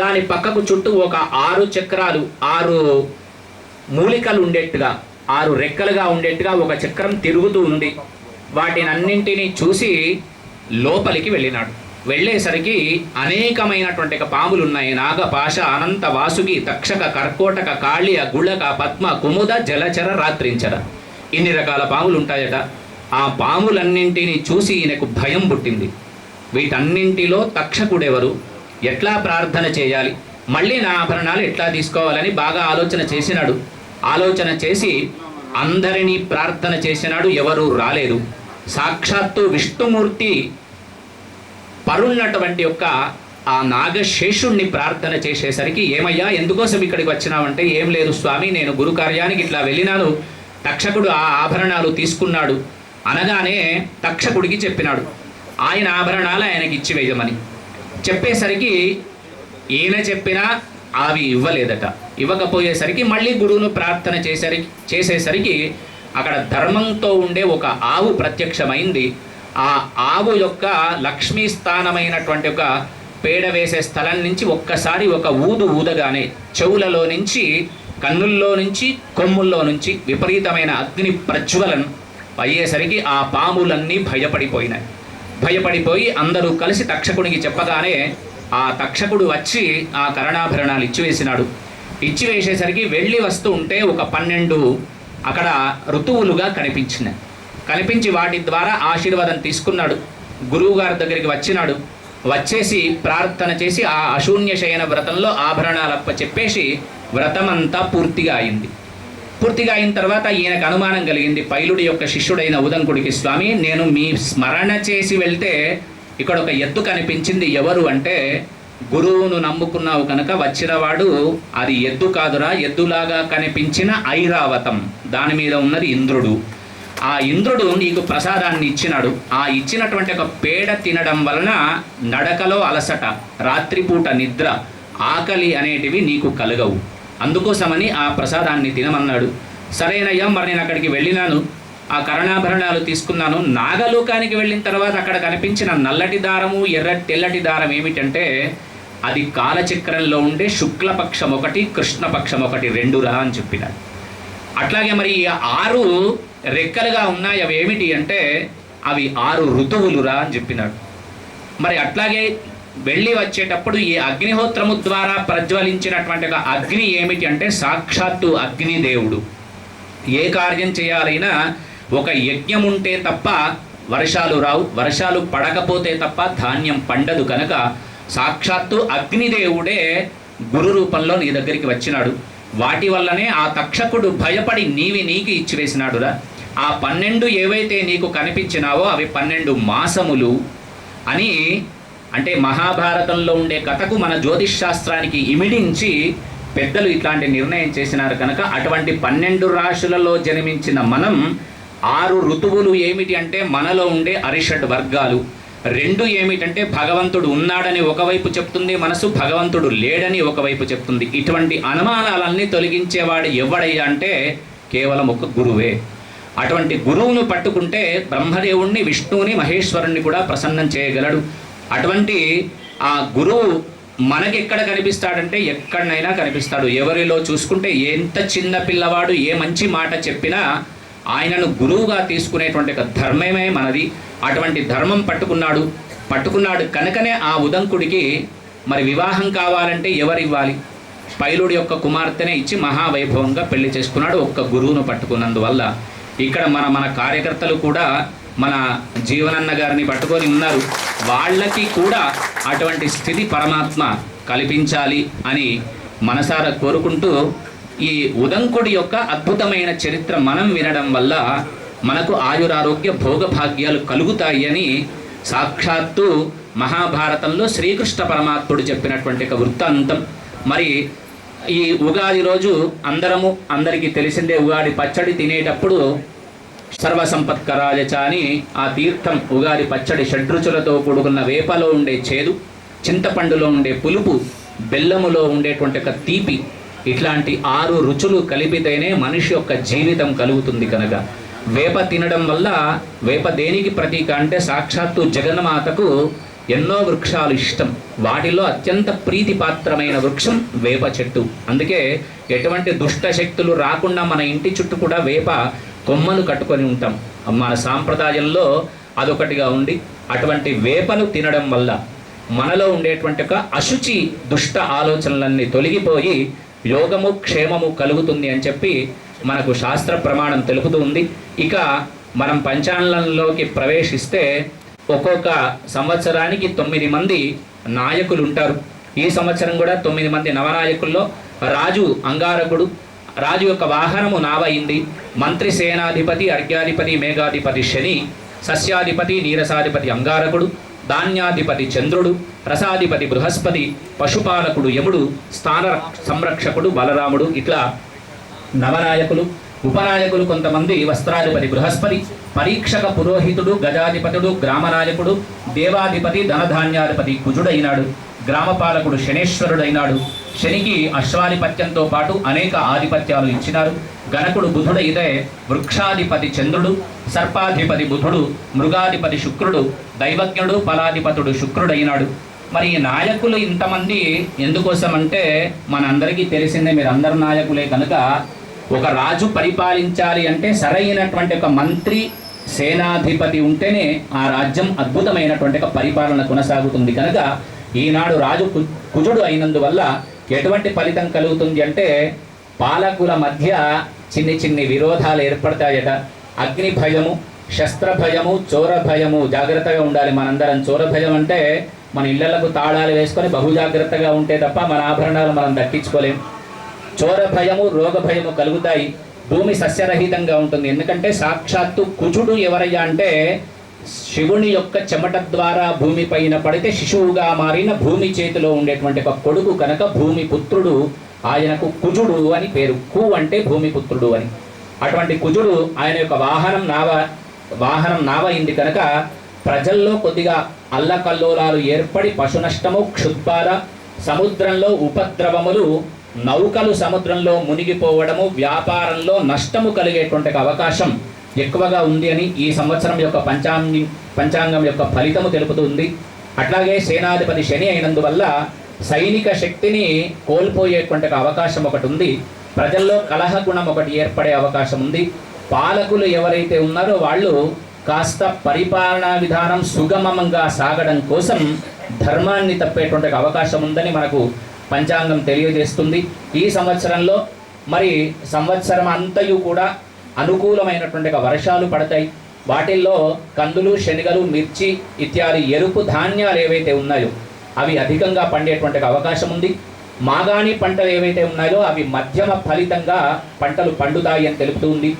దాని పక్కకు చుట్టూ ఒక 6 చక్రాలు, 6 మూలికలు ఉండేట్టుగా, 6 రెక్కలుగా ఉండేట్టుగా ఒక చక్రం తిరుగుతూ ఉంది. వాటినన్నింటినీ చూసి లోపలికి వెళ్ళినాడు. వెళ్ళేసరికి అనేకమైనటువంటి పాములు ఉన్నాయి. నాగపాశ, అనంత, వాసుకి, తక్షక, కర్కోటక, కాళియ, గుళక, పద్మ, కుముద, జలచర, రాత్రించర, ఇన్ని రకాల పాములు ఉంటాయట. ఆ పాములన్నింటినీ చూసి ఈయనకు భయం పుట్టింది. వీటన్నింటిలో తక్షకుడెవరు, ఎట్లా ప్రార్థన చేయాలి, మళ్ళీ నా ఆభరణాలు ఎట్లా తీసుకోవాలని బాగా ఆలోచన చేసినాడు. ఆలోచన చేసి అందరినీ ప్రార్థన చేసినాడు. ఎవరు రాలేదు. సాక్షాత్తు విష్ణుమూర్తి పరున్నటువంటి యొక్క ఆ నాగశేషుణ్ణి ప్రార్థన చేసేసరికి, ఏమయ్యా ఎందుకోసం ఇక్కడికి వచ్చినావంటే, ఏం లేదు స్వామి, నేను గురు కార్యానికి ఇట్లా వెళ్ళినాను, తక్షకుడు ఆ ఆభరణాలు తీసుకున్నాడు అనగానే తక్షకుడికి చెప్పినాడు. ఆయన ఆభరణాలు ఆయనకి ఇచ్చి వేయమని చెప్పేసరికి ఈయన చెప్పినా అవి ఇవ్వలేదట. ఇవ్వకపోయేసరికి మళ్ళీ గురువును ప్రార్థన చేసేసరికి అక్కడ ధర్మంతో ఉండే ఒక ఆవు ప్రత్యక్షమైంది. ఆ ఆవు యొక్క లక్ష్మీ స్థానమైనటువంటి ఒక పేడ వేసే స్థలం నుంచి ఒక్కసారి ఒక ఊదగానే చెవులలో నుంచి, కన్నుల్లో నుంచి, కొమ్ముల్లో నుంచి విపరీతమైన అగ్ని ప్రజ్వలన అయ్యేసరికి ఆ పాములన్నీ భయపడిపోయి అందరూ కలిసి తక్షకుడికి చెప్పగానే ఆ తక్షకుడు వచ్చి ఆ కర్ణాభరణాలు ఇచ్చివేసినాడు. ఇచ్చివేసేసరికి వెళ్ళి వస్తూ ఉంటే ఒక 12 అక్కడ ఋతువులుగా కనిపించి వాటి ద్వారా ఆశీర్వాదం తీసుకున్నాడు. గురువు గారి దగ్గరికి వచ్చినాడు. వచ్చేసి ప్రార్థన చేసి ఆ అశూన్య శయన వ్రతంలో ఆభరణాలప్ప చెప్పేసి వ్రతమంతా పూర్తిగా అయింది. పూర్తిగా అయిన తర్వాత ఈయనకు అనుమానం కలిగింది. పైలుడి యొక్క శిష్యుడైన ఉదంకుడికి, స్వామి నేను మీ స్మరణ చేసి వెళ్తే ఇక్కడ ఒక ఎద్దు కనిపించింది, ఎవరు అంటే, గురువును నమ్ముకున్నావు కనుక వచ్చినవాడు అది ఎద్దు కాదురా, ఎద్దులాగా కనిపించిన ఐరావతం, దాని మీద ఉన్నది ఇంద్రుడు. ఆ ఇంద్రుడు నీకు ప్రసాదాన్ని ఇచ్చినాడు. ఆ ఇచ్చినటువంటి ఒక పేడ తినడం వలన నడకలో అలసట, రాత్రిపూట నిద్ర, ఆకలి అనేటివి నీకు కలగవు, అందుకోసమని ఆ ప్రసాదాన్ని తినమన్నాడు. సరేనయ్యా, మరి నేను అక్కడికి వెళ్ళినాను, ఆ కర్ణాభరణాలు తీసుకున్నాను. నాగలోకానికి వెళ్ళిన తర్వాత అక్కడ కనిపించిన నల్లటి దారము, తెల్లటి దారం ఏమిటంటే, అది కాలచక్రంలో ఉండే శుక్లపక్షం ఒకటి, కృష్ణపక్షం ఒకటి, 2 రా అని చెప్పినాడు. అట్లాగే మరి 6 రెక్కలుగా ఉన్నాయి, అవి ఏమిటి అంటే అవి 6 ఋతువులు రా అని చెప్పినాడు. మరి అట్లాగే వెళ్ళి వచ్చేటప్పుడు ఈ అగ్నిహోత్రము ద్వారా ప్రజ్వలించినటువంటి అగ్ని ఏమిటి అంటే సాక్షాత్తు అగ్నిదేవుడు. ఏ కార్యం చేయాలైనా ఒక యజ్ఞం ఉంటే తప్ప వర్షాలు రావు, వర్షాలు పడకపోతే తప్ప ధాన్యం పండదు. కనుక సాక్షాత్తు అగ్నిదేవుడే గురు రూపంలో నీ దగ్గరికి వచ్చినాడు. వాటి వల్లనే ఆ తక్షకుడు భయపడి నీకు ఇచ్చివేసినాడురా. ఆ 12 ఏవైతే నీకు కనిపించినావో అవి 12 మాసములు అని, అంటే మహాభారతంలో ఉండే కథకు మన జ్యోతిష్ శాస్త్రానికి ఇమిడించి పెద్దలు ఇట్లాంటి నిర్ణయం చేసినారు. కనుక అటువంటి 12 రాశులలో జన్మించిన మనం 6 ఋతువులు ఏమిటి అంటే మనలో ఉండే అరిషడ్ వర్గాలు, 2 ఏమిటంటే భగవంతుడు ఉన్నాడని ఒకవైపు చెప్తుంది మనసు, భగవంతుడు లేడని ఒకవైపు చెప్తుంది. ఇటువంటి అనుమానాలన్నీ తొలగించేవాడు ఎవడయ్యా అంటే కేవలం ఒక గురువే. అటువంటి గురువును పట్టుకుంటే బ్రహ్మదేవుణ్ణి, విష్ణువుని, మహేశ్వరుణ్ణి కూడా ప్రసన్నం చేయగలడు. అటువంటి ఆ గురువు మనకి ఎక్కడ కనిపిస్తాడంటే ఎక్కడనైనా కనిపిస్తాడు. ఎవరిలో చూసుకుంటే ఎంత చిన్న పిల్లవాడు ఏ మంచి మాట చెప్పినా ఆయనను గురువుగా తీసుకునేటువంటి ఒక ధర్మమే మనది. అటువంటి ధర్మం పట్టుకున్నాడు కనుకనే ఆ ఉదంకుడికి మరి వివాహం కావాలంటే ఎవరు ఇవ్వాలి? పైలుడి యొక్క కుమార్తెనే ఇచ్చి మహావైభవంగా పెళ్లి చేసుకున్నాడు ఒక్క గురువును పట్టుకున్నందువల్ల. ఇక్కడ మన కార్యకర్తలు కూడా మన జీవనన్న గారిని పట్టుకొని ఉన్నారు. వాళ్ళకి కూడా అటువంటి స్థితి పరమాత్మ కల్పించాలి అని మనసారా కోరుకుంటూ, ఈ ఉదంకుడి యొక్క అద్భుతమైన చరిత్ర మనం వినడం వల్ల మనకు ఆయురారోగ్య భోగభాగ్యాలు కలుగుతాయి అని సాక్షాత్తు మహాభారతంలో శ్రీకృష్ణ పరమాత్ముడు చెప్పినటువంటి ఒక వృత్తాంతం. మరి ఈ ఉగాది రోజు అందరికీ తెలిసిందే, ఉగాది పచ్చడి తినేటప్పుడు సర్వసంపత్కరాయచ అని ఆ తీర్థం ఉగాది పచ్చడి షడ్రుచులతో కూడుకున్న వేపలో ఉండే చేదు, చింతపండులో ఉండే పులుపు, బెల్లములో ఉండేటువంటి ఒక తీపి, ఇట్లాంటి 6 రుచులు కలిపితేనే మనిషి యొక్క జీవితం కలుగుతుంది. కనుక వేప తినడం వల్ల, వేప దేనికి ప్రతీక అంటే సాక్షాత్తు జగన్మాతకు ఎన్నో వృక్షాలు ఇష్టం. వాటిలో అత్యంత ప్రీతిపాత్రమైన వృక్షం వేప చెట్టు. అందుకే ఎటువంటి దుష్ట శక్తులు రాకుండా మన ఇంటి చుట్టూ కూడా వేప కొమ్మలు కట్టుకొని ఉంటాం. మన సాంప్రదాయంలో అదొకటిగా ఉండి, అటువంటి వేపను తినడం వల్ల మనలో ఉండేటువంటి ఒక అశుచి దుష్ట ఆలోచనలన్నీ తొలగిపోయి యోగము క్షేమము కలుగుతుంది అని చెప్పి మనకు శాస్త్ర ప్రమాణం తెలుపుతూ ఉంది. ఇక మనం పంచాంగంలోకి ప్రవేశిస్తే ఒక్కొక్క సంవత్సరానికి 9 మంది నాయకులు ఉంటారు. ఈ సంవత్సరం కూడా 9 మంది నవనాయకుల్లో రాజు అంగారకుడు. రాజు యొక్క వాహనము నావయింది. మంత్రి సేనాధిపతి అర్ఘ్యాధిపతి మేఘాధిపతి శని, సస్యాధిపతి నీరసాధిపతి అంగారకుడు, ధాన్యాధిపతి చంద్రుడు, రసాధిపతి బృహస్పతి, పశుపాలకుడు యముడు, స్థాన సంరక్షకుడు బలరాముడు. ఇట్లా నవనాయకులు. ఉపనాయకులు కొంతమంది వస్త్రాధిపతి బృహస్పతి, పరీక్షక పురోహితుడు గజాధిపతుడు గ్రామనాయకుడు, దేవాధిపతి ధనధాన్యాధిపతి కుజుడైనాడు, గ్రామపాలకుడు శనేశ్వరుడైనాడు. శనికి అశ్వాధిపత్యంతో పాటు అనేక ఆధిపత్యాలు ఇచ్చినారు. గణకుడు బుధుడైతే వృక్షాధిపతి చంద్రుడు, సర్పాధిపతి బుధుడు, మృగాధిపతి శుక్రుడు, దైవజ్ఞుడు ఫలాధిపతుడు శుక్రుడైనాడు. మరి ఈ నాయకులు ఇంతమంది ఎందుకోసం అంటే మనందరికీ తెలిసిందే, మీరు అందరు నాయకులే కనుక ఒక రాజు పరిపాలించాలి అంటే సరైనటువంటి ఒక మంత్రి సేనాధిపతి ఉంటేనే ఆ రాజ్యం అద్భుతమైనటువంటి ఒక పరిపాలన కొనసాగుతుంది. కనుక ఈనాడు రాజు కుజుడు అయినందువల్ల ఎటువంటి ఫలితం కలుగుతుంది అంటే పాలకుల మధ్య చిన్ని విరోధాలు ఏర్పడతాయట. అగ్ని భయము, శస్త్ర భయము, చోర భయము. జాగ్రత్తగా ఉండాలి మనందరం. చోర భయం అంటే మన ఇళ్లకు తాళాలు వేసుకొని బహుజాగ్రత్తగా ఉంటే తప్ప మన ఆభరణాలు మనం దక్కించుకోలేం. చోర భయము, రోగ భయము కలుగుతాయి. భూమి సస్యరహితంగా ఉంటుంది. ఎందుకంటే సాక్షాత్తు కుజుడు ఎవరయ్యా అంటే శివుని యొక్క చెమట ద్వారా భూమి పైన పడితే శిశువుగా మారిన భూమి చేతిలో ఉండేటువంటి ఒక కొడుకు కనుక భూమి పుత్రుడు. ఆయనకు కుజుడు అని పేరు. కు అంటే భూమి పుత్రుడు అని. అటువంటి కుజుడు ఆయన యొక్క వాహనం నావ అయింది కనుక ప్రజల్లో కొద్దిగా అల్లకల్లోలాలు ఏర్పడి పశు నష్టము, క్షుత్పాద, సముద్రంలో ఉపద్రవములు, నౌకలు సముద్రంలో మునిగిపోవడము, వ్యాపారంలో నష్టము కలిగేటువంటి అవకాశం ఎక్కువగా ఉంది అని ఈ సంవత్సరం యొక్క పంచాంగం యొక్క ఫలితము తెలుపుతుంది. అట్లాగే సేనాధిపతి శని అయినందువల్ల సైనిక శక్తిని కోల్పోయేటువంటి అవకాశం ఒకటి ఉంది. ప్రజల్లో కలహ గుణం ఒకటి ఏర్పడే అవకాశం ఉంది. పాలకులు ఎవరైతే ఉన్నారో వాళ్ళు కాస్త పరిపాలనా విధానం సుగమంగా సాగడం కోసం ధర్మాన్ని తప్పేటువంటి అవకాశం ఉందని మనకు పంచాంగం తెలియజేస్తుంది. ఈ సంవత్సరంలో మరి సంవత్సరం అంతయు కూడా అనుకూలమైనటువంటి వర్షాలు పడతాయి. వాటిల్లో కందులు, శనగలు, మిర్చి ఇత్యాది ఎరుపు ధాన్యాలు ఏవైతే ఉన్నాయో అవి అధికంగా పండేటువంటి అవకాశం ఉంది. మాగాణి పంటలు ఏవైతే ఉన్నాయో అవి మధ్యమ ఫలితంగా పంటలు పండుతాయి అని తెలుపుతుంది.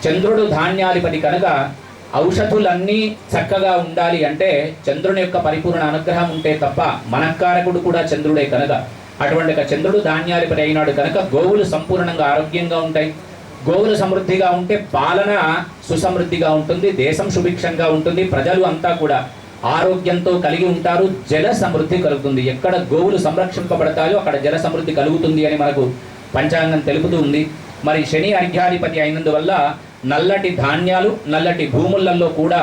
చంద్రుడు ధాన్యాధిపతి కనుక ఔషధులన్నీ చక్కగా ఉండాలి అంటే చంద్రుని యొక్క పరిపూర్ణ అనుగ్రహం ఉంటే తప్ప మనకారకుడు కూడా చంద్రుడే కనుక అటువంటి చంద్రుడు ధాన్యాధిపతి అయినాడు కనుక గోవులు సంపూర్ణంగా ఆరోగ్యంగా ఉంటాయి. గోవులు సమృద్ధిగా ఉంటే పాలన సుసమృద్ధిగా ఉంటుంది, దేశం సుభిక్షంగా ఉంటుంది, ప్రజలు అంతా కూడా ఆరోగ్యంతో కలిగి ఉంటారు, జల సమృద్ధి కలుగుతుంది. ఎక్కడ గోవులు సంరక్షింపబడతాయో అక్కడ జల సమృద్ధి కలుగుతుంది అని మనకు పంచాంగం తెలుపుతూ ఉంది. మరి శని అర్ఘ్యాధిపతి అయినందువల్ల నల్లటి ధాన్యాలు, నల్లటి భూములలో కూడా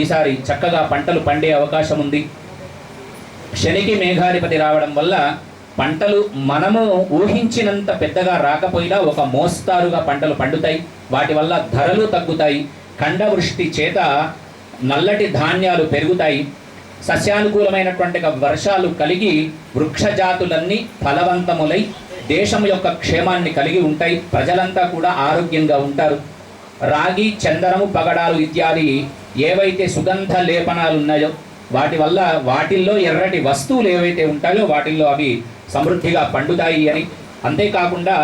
ఈసారి చక్కగా పంటలు పండే అవకాశం ఉంది. శనికి మేఘాధిపతి రావడం వల్ల పంటలు మనము ఊహించినంత పెద్దగా రాకపోయినా ఒక మోస్తారుగా పంటలు పండుతాయి. వాటి వల్ల ధరలు తగ్గుతాయి. ఖండవృష్టి చేత నల్లటి ధాన్యాలు పెరుగుతాయి. సస్యానుకూలమైనటువంటి వర్షాలు కలిగి వృక్షజాతులన్నీ ఫలవంతములై దేశం యొక్క క్షేమాన్ని కలిగి ఉంటాయి. ప్రజలంతా కూడా ఆరోగ్యంగా ఉంటారు. రాగి, చందనము, పగడాలు ఇత్యాది ఏవైతే సుగంధ లేపనాలు ఉన్నాయో వాటి వల్ల వాటిల్లో ఎర్రటి వస్తువులు ఏవైతే ఉంటాయో వాటిల్లో అవి సమృద్ధిగా పండుతాయి అని. అంతేకాకుండా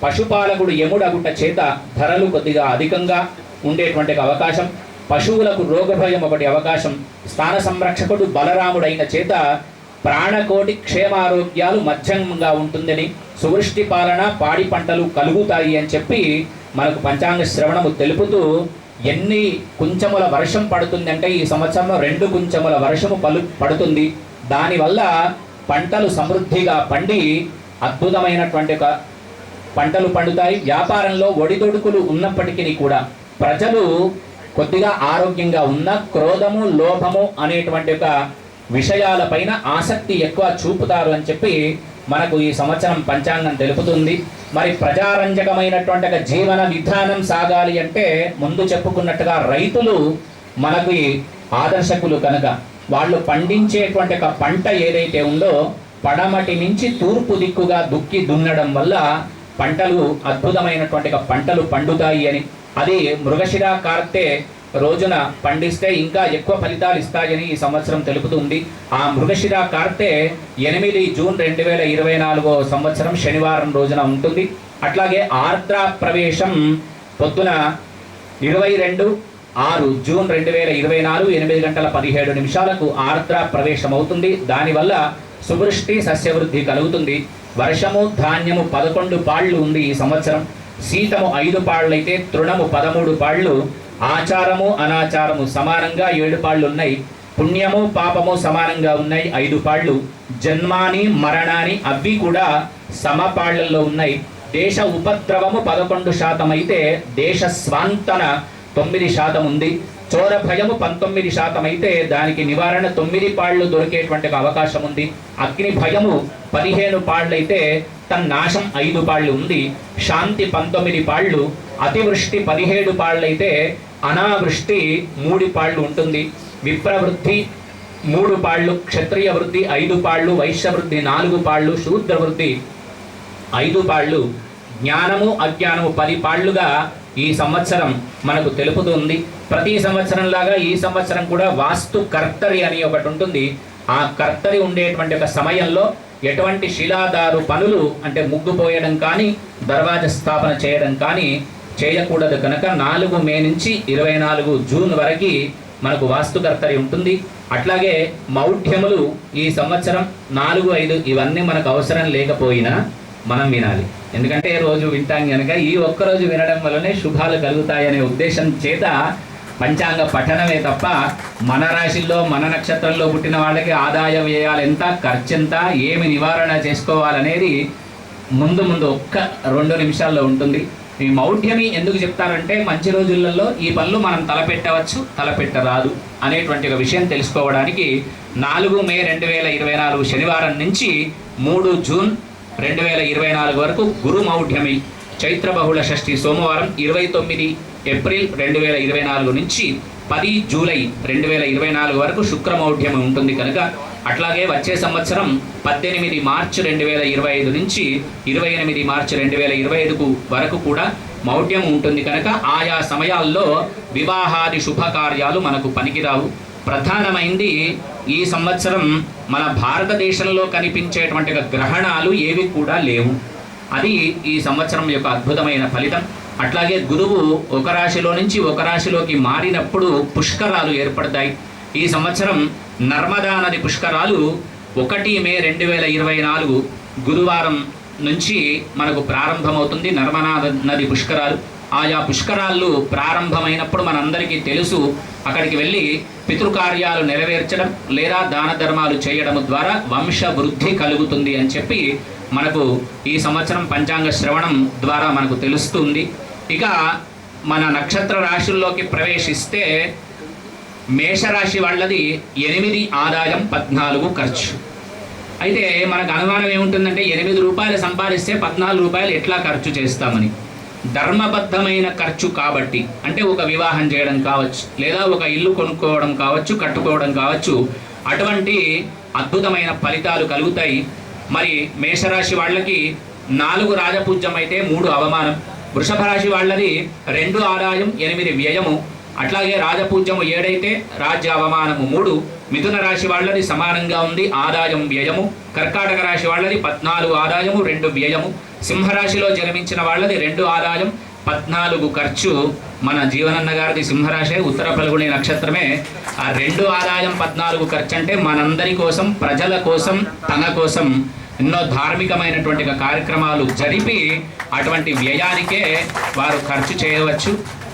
పశుపాలకుడు యముడగుట చేత ధరలు కొద్దిగా అధికంగా ఉండేటువంటి అవకాశం, పశువులకు రోగభయం ఒకటి అవకాశం, స్థాన సంరక్షకుడు బలరాముడైన చేత ప్రాణకోటి క్షేమారోగ్యాలు మధ్యంగా ఉంటుందని, సువృష్టి పాలన, పాడి పంటలు కలుగుతాయి అని చెప్పి మనకు పంచాంగ శ్రవణము తెలుపుతూ ఎన్ని కుంచముల వర్షం పడుతుందంటే ఈ సంవత్సరంలో 2 కుంచముల వర్షము పడుతుంది. దానివల్ల పంటలు సమృద్ధిగా పండి అద్భుతమైనటువంటి పంటలు పండుతాయి. వ్యాపారంలో ఒడిదొడుకులు ఉన్నప్పటికీ కూడా ప్రజలు కొద్దిగా ఆరోగ్యంగా ఉన్న క్రోధము, లోభము అనేటువంటి ఒక విషయాలపైన ఆసక్తి ఎక్కువ చూపుతారు అని చెప్పి మనకు ఈ సంవత్సరం పంచాంగం తెలుపుతుంది. మరి ప్రజారంజకమైనటువంటి ఒక జీవన విధానం సాగాలి అంటే ముందు చెప్పుకున్నట్టుగా రైతులు మనకి ఆదర్శకులు కనుక వాళ్ళు పండించేటువంటి ఒక పంట ఏదైతే ఉందో పడమటి నుంచి తూర్పు దిక్కుగా దుక్కి దున్నడం వల్ల పంటలు అద్భుతమైనటువంటి పంటలు పండుతాయి అని. అది మృగశిర కార్తె రోజున పండిస్తే ఇంకా ఎక్కువ ఫలితాలు ఇస్తాయని ఈ సంవత్సరం తెలుపుతుంది. ఆ మృగశిర కార్తె 8 జూన్ 2024 సంవత్సరం శనివారం రోజున ఉంటుంది. అట్లాగే ఆర్ద్ర ప్రవేశం పొద్దున 22/6 జూన్ 2024 8:17 ఆర్ద్ర ప్రవేశం అవుతుంది. దానివల్ల సువృష్టి, సస్యవృద్ధి కలుగుతుంది. వర్షము, ధాన్యము 11 పాళ్ళు ఉంది ఈ సంవత్సరం. శీతము 5 పాళ్ళు అయితే తృణము 13 పాళ్ళు. ఆచారము, అనాచారము సమానంగా 7 పాళ్ళు ఉన్నాయి. పుణ్యము, పాపము సమానంగా ఉన్నాయి 5 పాళ్ళు. జన్మాని, మరణాని అవి కూడా సమపాళ్లలో ఉన్నాయి. దేశ ఉపద్రవము 11% అయితే దేశ స్వాంతన 9% ఉంది. చోర భయము 19% అయితే దానికి నివారణ 9 పాళ్ళు దొరికేటువంటి అవకాశం ఉంది. అగ్ని భయము 15 పాళ్ళు అయితే తన నాశం 5 పాళ్ళు ఉంది. శాంతి 19 పాళ్ళు. అతివృష్టి 17 పాళ్ళు అయితే అనావృష్టి 3 పాళ్ళు ఉంటుంది. విప్రవృద్ధి 3 పాళ్ళు, క్షత్రియ వృద్ధి 5 పాళ్ళు, వైశ్య వృద్ధి 4 పాళ్ళు, శూద్ర వృద్ధి 5 పాళ్ళు, జ్ఞానము, అజ్ఞానము 10 పాళ్ళుగా ఈ సంవత్సరం మనకు తెలుపుతుంది. ప్రతి సంవత్సరం లాగా ఈ సంవత్సరం కూడా వాస్తు కర్తరి అని ఒకటి ఉంటుంది. ఆ కర్తరి ఉండేటువంటి ఒక సమయంలో ఎటువంటి శిలాదారు పనులు అంటే ముగ్గు పోయడం కానీ, దర్వాజ స్థాపన చేయడం కానీ చేయకూడదు కనుక 4 మే నుంచి 24 జూన్ వరకు మనకు వాస్తుకర్తరి ఉంటుంది. అట్లాగే మౌఢ్యములు ఈ సంవత్సరం 4, 5 ఇవన్నీ మనకు అవసరం లేకపోయినా మనం వినాలి. ఎందుకంటే రోజు వింటాం కనుక ఈ ఒక్కరోజు వినడం వల్లనే శుభాలు కలుగుతాయనే ఉద్దేశం చేత పంచాంగ పఠనమే తప్ప మన రాశిలో, మన నక్షత్రంలో పుట్టిన వాళ్ళకి ఆదాయ వ్యయాలు ఎంత, ఖర్చు ఎంత, ఏమి నివారణ చేసుకోవాలనేది ముందు ఒక్క 2 నిమిషాల్లో ఉంటుంది. ఈ మౌఢ్యమి ఎందుకు చెప్తారంటే మంచి రోజులలో ఈ పనులు మనం తలపెట్టవచ్చు, తలపెట్టరాదు అనేటువంటి ఒక విషయం తెలుసుకోవడానికి 4 మే 2024 శనివారం నుంచి 3 జూన్ 2024 వరకు గురు మౌఢ్యమి, చైత్ర బహుళ షష్ఠి సోమవారం 29 ఏప్రిల్ 2024 నుంచి 10 జూలై 2024 వరకు శుక్రమౌఢ్యం ఉంటుంది కనుక, అట్లాగే వచ్చే సంవత్సరం 18 మార్చి 2025 నుంచి 28 మార్చి 2025 వరకు కూడా మౌఢ్యం ఉంటుంది కనుక ఆయా సమయాల్లో వివాహాది శుభకార్యాలు మనకు పనికిరావు. ప్రధానమైంది ఈ సంవత్సరం మన భారతదేశంలో కనిపించేటువంటి గ్రహణాలు ఏవి కూడా లేవు. అది ఈ సంవత్సరం యొక్క అద్భుతమైన ఫలితం. అట్లాగే గురువు ఒక రాశిలో నుంచి ఒక రాశిలోకి మారినప్పుడు పుష్కరాలు ఏర్పడతాయి. ఈ సంవత్సరం నర్మదా నది పుష్కరాలు 1 మే 2024 గురువారం నుంచి మనకు ప్రారంభమవుతుంది. నర్మదా నది పుష్కరాలు. ఆయా పుష్కరాలు ప్రారంభమైనప్పుడు మనందరికీ తెలుసు, అక్కడికి వెళ్ళి పితృకార్యాలు నెరవేర్చడం లేదా దాన ధర్మాలు చేయడం ద్వారా వంశ వృద్ధి కలుగుతుంది అని చెప్పి మనకు ఈ సంవత్సరం పంచాంగ శ్రవణం ద్వారా మనకు తెలుస్తుంది. ఇక మన నక్షత్ర రాశుల్లోకి ప్రవేశిస్తే మేషరాశి వాళ్ళది 8 ఆదాయం 14 ఖర్చు. అయితే మనకు అనుమానం ఏముంటుందంటే 8 రూపాయలు సంపాదిస్తే 14 రూపాయలు ఎట్లా ఖర్చు చేస్తామని. ధర్మబద్ధమైన ఖర్చు కాబట్టి, అంటే ఒక వివాహం చేయడం కావచ్చు, లేదా ఒక ఇల్లు కొనుక్కోవడం కావచ్చు, కట్టుకోవడం కావచ్చు, అటువంటి అద్భుతమైన ఫలితాలు కలుగుతాయి. మరి మేషరాశి వాళ్ళకి 4 రాజపూజ్యం అయితే 3 అవమానం. వృషభ రాశి వాళ్ళది 2 ఆదాయం 8 వ్యయము. అట్లాగే రాజపూజ్యము 7 అయితే రాజ్య అవమానము 3. మిథున రాశి వాళ్ళది సమానంగా ఉంది, ఆదాయం వ్యయము. కర్కాటక రాశి వాళ్ళది 14 ఆదాయము 2 వ్యయము. సింహరాశిలో జన్మించిన వాళ్ళది 2 ఆదాయం 14 ఖర్చు. మన జీవనన్న గారిది సింహరాశి, ఉత్తర ఫల్గుణి నక్షత్రమే. ఆ 2 ఆదాయం 14 ఖర్చు అంటే మనందరి కోసం, ప్రజల కోసం, తన కోసం ఎన్నో ధార్మికమైనటువంటి కార్యక్రమాలు జరిపి అటువంటి వ్యయానికే వారు ఖర్చు చేయవచ్చు.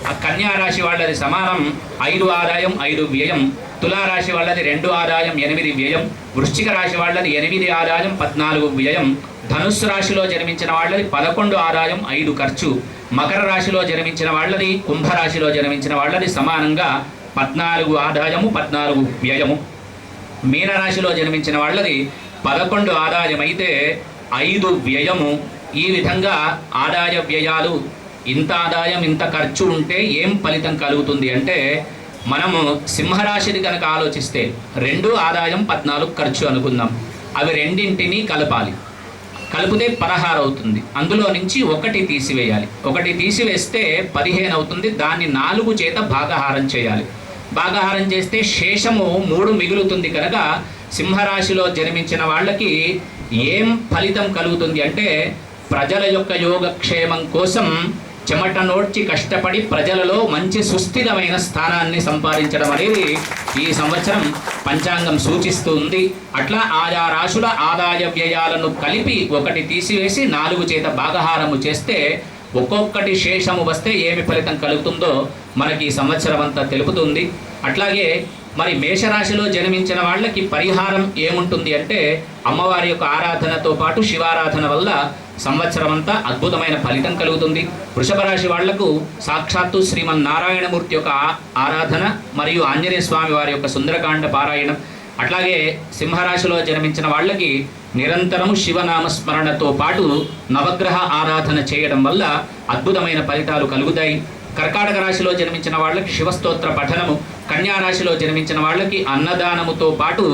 ఆ కన్యా రాశి వాళ్ళది సమానం, 5 ఆదాయం 5 వ్యయం. తులారాశి వాళ్ళది 2 ఆదాయం 8 వ్యయం. వృశ్చిక రాశి వాళ్ళది 8 ఆదాయం 14 వ్యయం. ధనుస్సు రాశిలో జన్మించిన వాళ్ళది 11 ఆదాయం 5 ఖర్చు. మకర రాశిలో జన్మించిన వాళ్ళది, కుంభరాశిలో జన్మించిన వాళ్ళది సమానంగా 14 ఆదాయము 14 వ్యయము. మీనరాశిలో జన్మించిన వాళ్ళది 11 ఆదాయం అయితే 5 వ్యయము. ఈ విధంగా ఆదాయ వ్యయాలు, ఇంత ఆదాయం ఇంత ఖర్చు ఉంటే ఏం ఫలితం కలుగుతుంది అంటే, మనము సింహరాశిని కనుక ఆలోచిస్తే 2 ఆదాయం 14 ఖర్చు అనుకుందాం. అవి రెండింటినీ కలపాలి. కలిపితే 16 అవుతుంది. అందులో నుంచి 1 తీసివేయాలి. 1 తీసివేస్తే 15 అవుతుంది. దాన్ని 4 చేత భాగహారం చేయాలి. భాగహారం చేస్తే శేషము 3 మిగులుతుంది. కనుక సింహరాశిలో జన్మించిన వాళ్ళకి ఏం ఫలితం కలుగుతుంది అంటే, ప్రజల యొక్క యోగక్షేమం కోసం చెమట నోడ్చి కష్టపడి ప్రజలలో మంచి సుస్థిరమైన స్థానాన్ని సంపాదించడం అనేది ఈ సంవత్సరం పంచాంగం సూచిస్తూ ఉంది. అట్లా ఆయా రాశుల ఆదాయ వ్యయాలను కలిపి 1 తీసివేసి 4 చేత భాగహారము చేస్తే ఒక్కొక్కటి శేషము వస్తే ఏమి ఫలితం కలుగుతుందో మనకి ఈ సంవత్సరం అంతా తెలుపుతుంది. అట్లాగే మరి మేషరాశిలో జన్మించిన వాళ్ళకి పరిహారం ఏముంటుంది అంటే, అమ్మవారి యొక్క ఆరాధనతో పాటు శివారాధన వల్ల సంవత్సరం అంతా అద్భుతమైన ఫలితం కలుగుతుంది. వృషభ రాశి వాళ్లకు సాక్షాత్తు శ్రీమన్నారాయణమూర్తి యొక్క ఆరాధన మరియు ఆంజనేయ స్వామి వారి యొక్క సుందరకాండ పారాయణం. అట్లాగే సింహరాశిలో జన్మించిన వాళ్ళకి నిరంతరము శివనామస్మరణతో పాటు నవగ్రహ ఆరాధన చేయడం వల్ల అద్భుతమైన ఫలితాలు కలుగుతాయి. కర్కాటక రాశిలో జన్మించిన వాళ్ళకి శివస్తోత్ర పఠనము, కన్యా రాశిలో జన్మించిన వాళ్ళకి అన్నదానముతో పాటు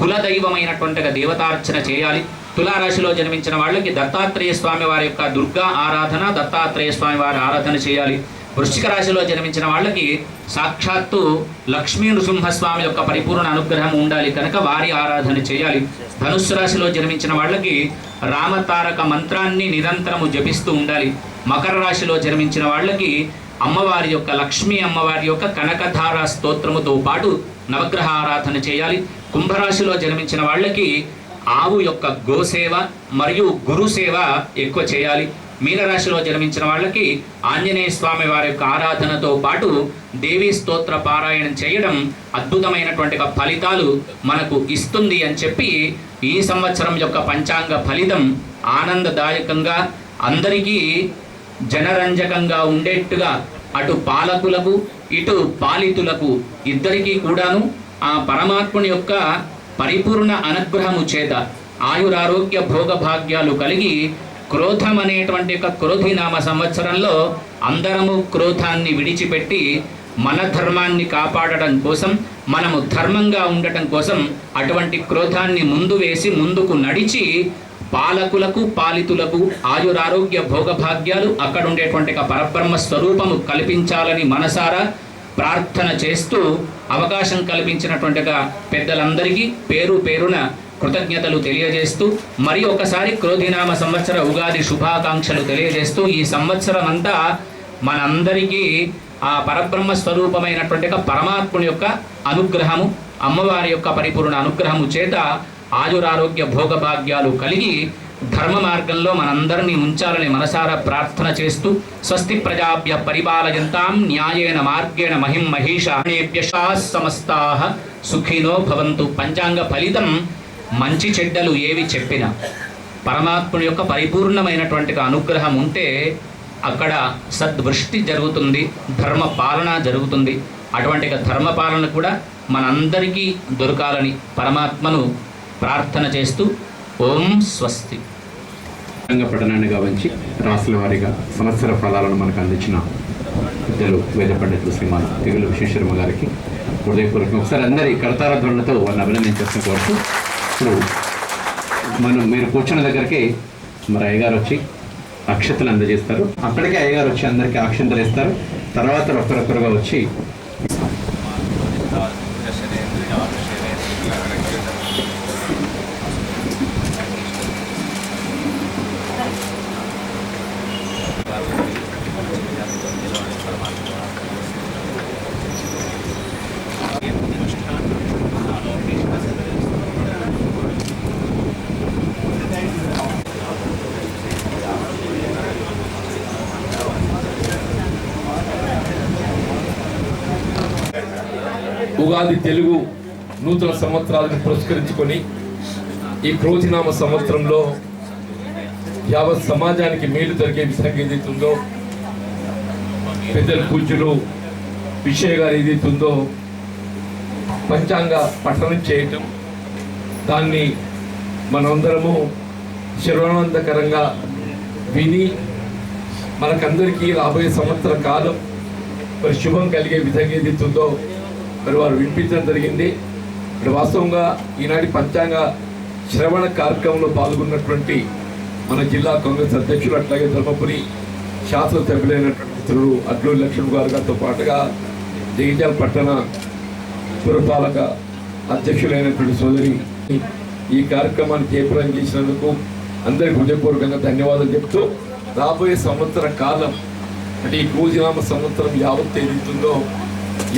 కులదైవమైనటువంటి దేవతార్చన చేయాలి. తులారాశిలో జన్మించిన వాళ్ళకి దత్తాత్రేయ స్వామి వారి యొక్క దుర్గా ఆరాధన, దత్తాత్రేయ స్వామి వారి ఆరాధన చేయాలి. వృశ్చిక రాశిలో జన్మించిన వాళ్ళకి సాక్షాత్తు లక్ష్మీ నృసింహస్వామి యొక్క పరిపూర్ణ అనుగ్రహం ఉండాలి కనుక వారి ఆరాధన చేయాలి. ధనుస్సు రాశిలో జన్మించిన వాళ్ళకి రామతారక మంత్రాన్ని నిరంతరము జపిస్తూ ఉండాలి. మకర రాశిలో జన్మించిన వాళ్ళకి అమ్మవారి యొక్క లక్ష్మీ అమ్మవారి యొక్క కనకధార స్తోత్రముతో పాటు నవగ్రహ ఆరాధన చేయాలి. కుంభరాశిలో జన్మించిన వాళ్ళకి ఆవు యొక్క గోసేవ మరియు గురుసేవ ఎక్కువ చేయాలి. మీనరాశిలో జన్మించిన వాళ్ళకి ఆంజనేయ స్వామి వారి యొక్క ఆరాధనతో పాటు దేవీ స్తోత్ర పారాయణం చేయడం అద్భుతమైనటువంటి ఫలితాలు మనకు ఇస్తుంది అని చెప్పి ఈ సంవత్సరం యొక్క పంచాంగ ఫలితం ఆనందదాయకంగా, అందరికీ జనరంజకంగా ఉండేట్టుగా అటు పాలకులకు ఇటు పాలితులకు ఇద్దరికీ కూడాను ఆ పరమాత్ముని యొక్క పరిపూర్ణ అనుగ్రహము చేత ఆయురారోగ్య భోగభాగ్యాలు కలిగి క్రోధం అనేటువంటి ఒక క్రోధినామ సంవత్సరంలో అందరము క్రోధాన్ని విడిచిపెట్టి మన ధర్మాన్ని కాపాడడం కోసం, మనము ధర్మంగా ఉండటం కోసం అటువంటి క్రోధాన్ని ముందు వేసి ముందుకు నడిచి పాలకులకు పాలితులకు ఆయురారోగ్య భోగభాగ్యాలు అక్కడ ఉండేటువంటి పరబ్రహ్మ స్వరూపము కల్పించాలని మనసారా ప్రార్థన చేస్తూ అవకాశం కల్పించినటువంటి పెద్దలందరికీ పేరు పేరున కృతజ్ఞతలు తెలియజేస్తూ మరి ఒకసారి క్రోధినామ సంవత్సర ఉగాది శుభాకాంక్షలు తెలియజేస్తూ ఈ సంవత్సరం అంతా మనందరికీ ఆ పరబ్రహ్మ స్వరూపమైనటువంటి పరమాత్ముని యొక్క అనుగ్రహము, అమ్మవారి యొక్క పరిపూర్ణ అనుగ్రహము చేత ఆయురారోగ్య భోగభాగ్యాలు కలిగి ధర్మ మార్గంలో మనందరినీ ఉంచాలని మనసారా ప్రార్థన చేస్తూ స్వస్తి ప్రజాభ్య పరిపాలయంతాం న్యాయేన మార్గేణ మహిం మహిషాః సమస్తాః సుఖినో భవంతు. పంచాంగ ఫలితం మంచి చెడ్డలు ఏవి చెప్పినా పరమాత్ముని యొక్క పరిపూర్ణమైనటువంటి అనుగ్రహం ఉంటే అక్కడ సద్వృష్టి జరుగుతుంది, ధర్మ పాలన జరుగుతుంది. అటువంటి ధర్మపాలన కూడా మనందరికీ దొరకాలని పరమాత్మను ప్రార్థన చేస్తూ ఓం స్వస్తి. పట్టణాన్ని గావించి రాసుల వారీగా సంవత్సర ఫలాలను మనకు అందించిన పెద్దలు వేద పండితులు శ్రీమాన్ తెగులు విశ్వేశ్వరమ్మ గారికి హృదయపూర్వకంగా ఒకసారి అందరి కర్తార ధ్వనులతో వారిని అభినందించాల్సిన కోరుతూ ఇప్పుడు మీరు కూర్చున్న దగ్గరికి మరి అయ్యగారు వచ్చి అక్షతలు అందజేస్తారు. అక్కడికే అయ్యగారు వచ్చి అందరికీ అక్షంతలు ఇస్తారు. తర్వాత ఒక్కరొక్కరుగా వచ్చి ఉగాది తెలుగు నూతన సంవత్సరాలను పురస్కరించుకొని ఈ క్రోధినామ సంవత్సరంలో యావత్ సమాజానికి మేలు జరిగే విధంగా ఏదైతుందో పెద్దల పూజలు విషయ గారు ఏదైతుందో పంచాంగ పఠనం చేయటం, దాన్ని మనందరము శ్రవణవంతకరంగా విని మనకందరికీ రాబోయే సంవత్సర కాలం మరి శుభం కలిగే విధంగా ఏదైతుందో మరి వారు వినిపించడం జరిగింది. ఇక్కడ వాస్తవంగా ఈనాటి పంచాంగ శ్రవణ కార్యక్రమంలో పాల్గొన్నటువంటి మన జిల్లా కాంగ్రెస్ అధ్యక్షులు, అట్లాగే ధర్మపురి శాసనసభ్యులైనటువంటి మిత్రులు అడ్లూరి లక్ష్మణ్ గారితో పాటుగా జగిత్యాల పట్టణ పురపాలక అధ్యక్షులైనటువంటి సోదరి ఈ కార్యక్రమాన్ని జయప్రదం చేసినందుకు అందరికీ హృదయపూర్వకంగా ధన్యవాదాలు చెప్తూ, రాబోయే సంవత్సర కాలం అంటే ఈ క్రోధినామ సంవత్సరం యావత్ ఏదైతుందో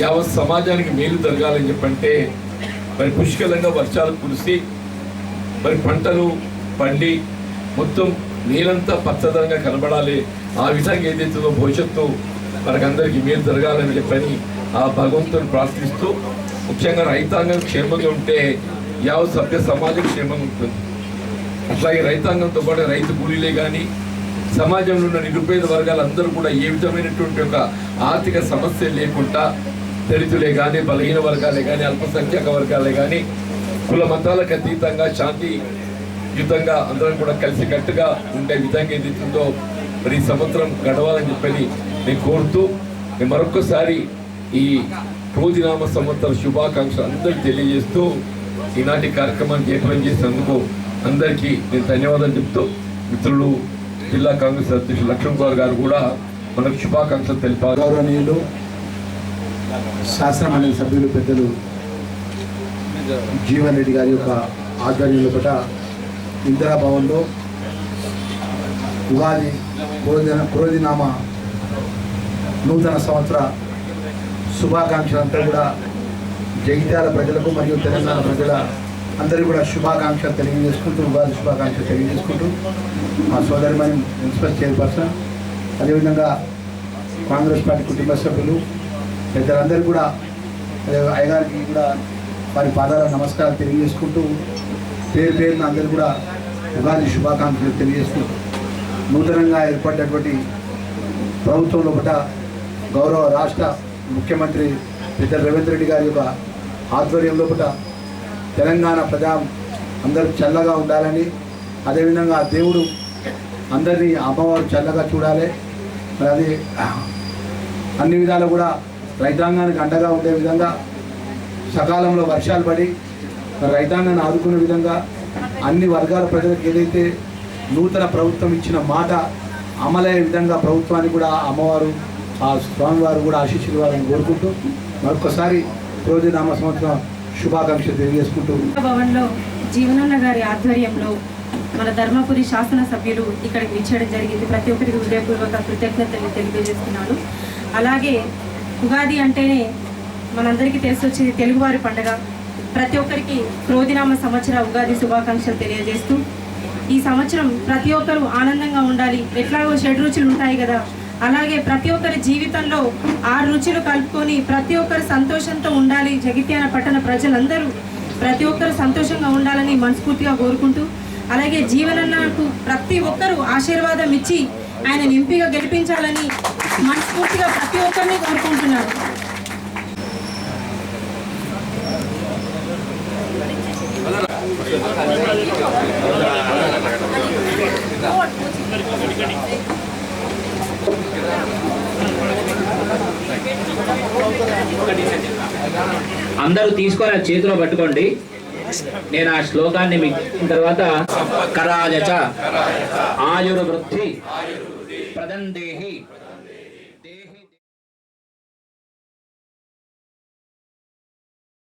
యావత్ సమాజానికి మేలు జరగాలని చెప్పంటే మరి పుష్కలంగా వర్షాలు కురిసి మరి పంటలు పండి మొత్తం నీరంతా పచ్చదనంగా కనబడాలి. ఆ విధంగా ఏదైతుందో భవిష్యత్తు మనకందరికీ మేలు జరగాలని చెప్పని ఆ భగవంతుని ప్రార్థిస్తూ, ముఖ్యంగా రైతాంగం క్షేమంగా ఉంటే యావత్ సభ్య సమాజం క్షేమంగా ఉంటుంది. అట్లాగే రైతాంగంతో పాటు రైతు కూలీలే కానీ సమాజంలో ఉన్న నిరుపేద వర్గాలందరూ కూడా ఏ విధమైనటువంటి ఒక ఆర్థిక సమస్య లేకుండా దళితులే కానీ బలహీన వర్గాలే కానీ అల్పసంఖ్యాక వర్గాలే కానీ కుల మతాలకు అతీతంగా శాంతియుతంగా అందరం కూడా కలిసికట్టుగా ఉండే విధంగా ఏదైతుందో మరి ఈ సంవత్సరం గడవాలని చెప్పని నేను కోరుతూ, నేను మరొక్కసారి ఈ క్రోధినామ సంవత్సర శుభాకాంక్షలు అందరికీ తెలియజేస్తూ ఈనాటి కార్యక్రమాన్ని జయప్రదం చేసినందుకు అందరికీ నేను ధన్యవాదాలు చెప్తూ, మిత్రులు జిల్లా కాంగ్రెస్ అధ్యక్షులు లక్ష్మణ్ కుమార్ గారు కూడా మనకు శుభాకాంక్షలు తెలిపారు. గౌరవనీయులు శాసనమండలి సభ్యులు పెద్దలు జీవన్ రెడ్డి గారి యొక్క ఆధ్వర్యంలో పట ఇందిరాభవన్లో ఉగాది క్రోధినామ నూతన సంవత్సర శుభాకాంక్షలంతా కూడా జగిత్యాల ప్రజలకు మరియు తెలంగాణ ప్రజల అందరికీ కూడా శుభాకాంక్షలు తెలియజేసుకుంటూ, ఉగాది శుభాకాంక్షలు తెలియజేసుకుంటూ, మా సోదరిమణి మున్సిపల్ చైర్పర్సన్ అదేవిధంగా కాంగ్రెస్ పార్టీ కుటుంబ సభ్యులు పెద్దలందరూ కూడా అయ్యగారికి కూడా వారి పాదాల నమస్కారాలు తెలియజేసుకుంటూ, పేరు పేరున అందరూ కూడా ఉగాది శుభాకాంక్షలు తెలియజేసుకుంటూ, నూతనంగా ఏర్పడినటువంటి ప్రభుత్వం లోపల గౌరవ రాష్ట్ర ముఖ్యమంత్రి పెద్ద రేవంత్ రెడ్డి గారి యొక్క ఆధ్వర్యం లోపల తెలంగాణ ప్రజా అందరూ చల్లగా ఉండాలని, అదేవిధంగా దేవుడు అందరినీ అమ్మవారు చల్లగా చూడాలి. మరి అది అన్ని విధాలు కూడా రైతాంగానికి అండగా ఉండే విధంగా సకాలంలో వర్షాలు పడి రైతాంగాన్ని ఆదుకునే విధంగా అన్ని వర్గాల ప్రజలకు ఏదైతే నూతన ప్రభుత్వం ఇచ్చిన మాట అమలయ్యే విధంగా ప్రభుత్వానికి కూడా అమ్మవారు ఆ స్వామివారు కూడా ఆశీస్సులు వారిని కోరుకుంటూ మరొకసారి క్రోధినామ సంవత్సరం శుభాకాంక్షలు తెలియజేసుకుంటూ భవన్లో జీవనన్న గారి ఆధ్వర్యంలో మన ధర్మపురి శాసనసభ్యులు ఇక్కడికి విచ్చేయడం జరిగింది. ప్రతి ఒక్కరికి హృదయపూర్వక కృతజ్ఞతలు తెలియజేస్తున్నాను. అలాగే ఉగాది అంటేనే మనందరికీ తెలిసి వచ్చేది తెలుగువారి పండుగ. ప్రతి ఒక్కరికి క్రోధినామ సంవత్సర ఉగాది శుభాకాంక్షలు తెలియజేస్తూ, ఈ సంవత్సరం ప్రతి ఒక్కరు ఆనందంగా ఉండాలి. ఎట్లాగో 7 రుచులు ఉంటాయి కదా, అలాగే ప్రతి ఒక్కరి జీవితంలో 6 రుచులు కలుపుకొని ప్రతి ఒక్కరు సంతోషంతో ఉండాలి. జగిత్యాల పట్టణ ప్రజలందరూ ప్రతి ఒక్కరు సంతోషంగా ఉండాలని మనస్ఫూర్తిగా కోరుకుంటూ, అలాగే జీవనన్నకు ప్రతి ఒక్కరూ ఆశీర్వాదం ఇచ్చి ఆయన ఎంపీగా గెలిపించాలని మనస్ఫూర్తిగా ప్రతి ఒక్కరిని కోరుకుంటున్నారు. అందరూ తీసుకొని ఆ చేతిలో పట్టుకోండి. నేను ఆ శ్లోకాన్ని మీకు ఇచ్చిన తర్వాత కరాజచ ఆయుర్వృద్ధి ప్రదందేహి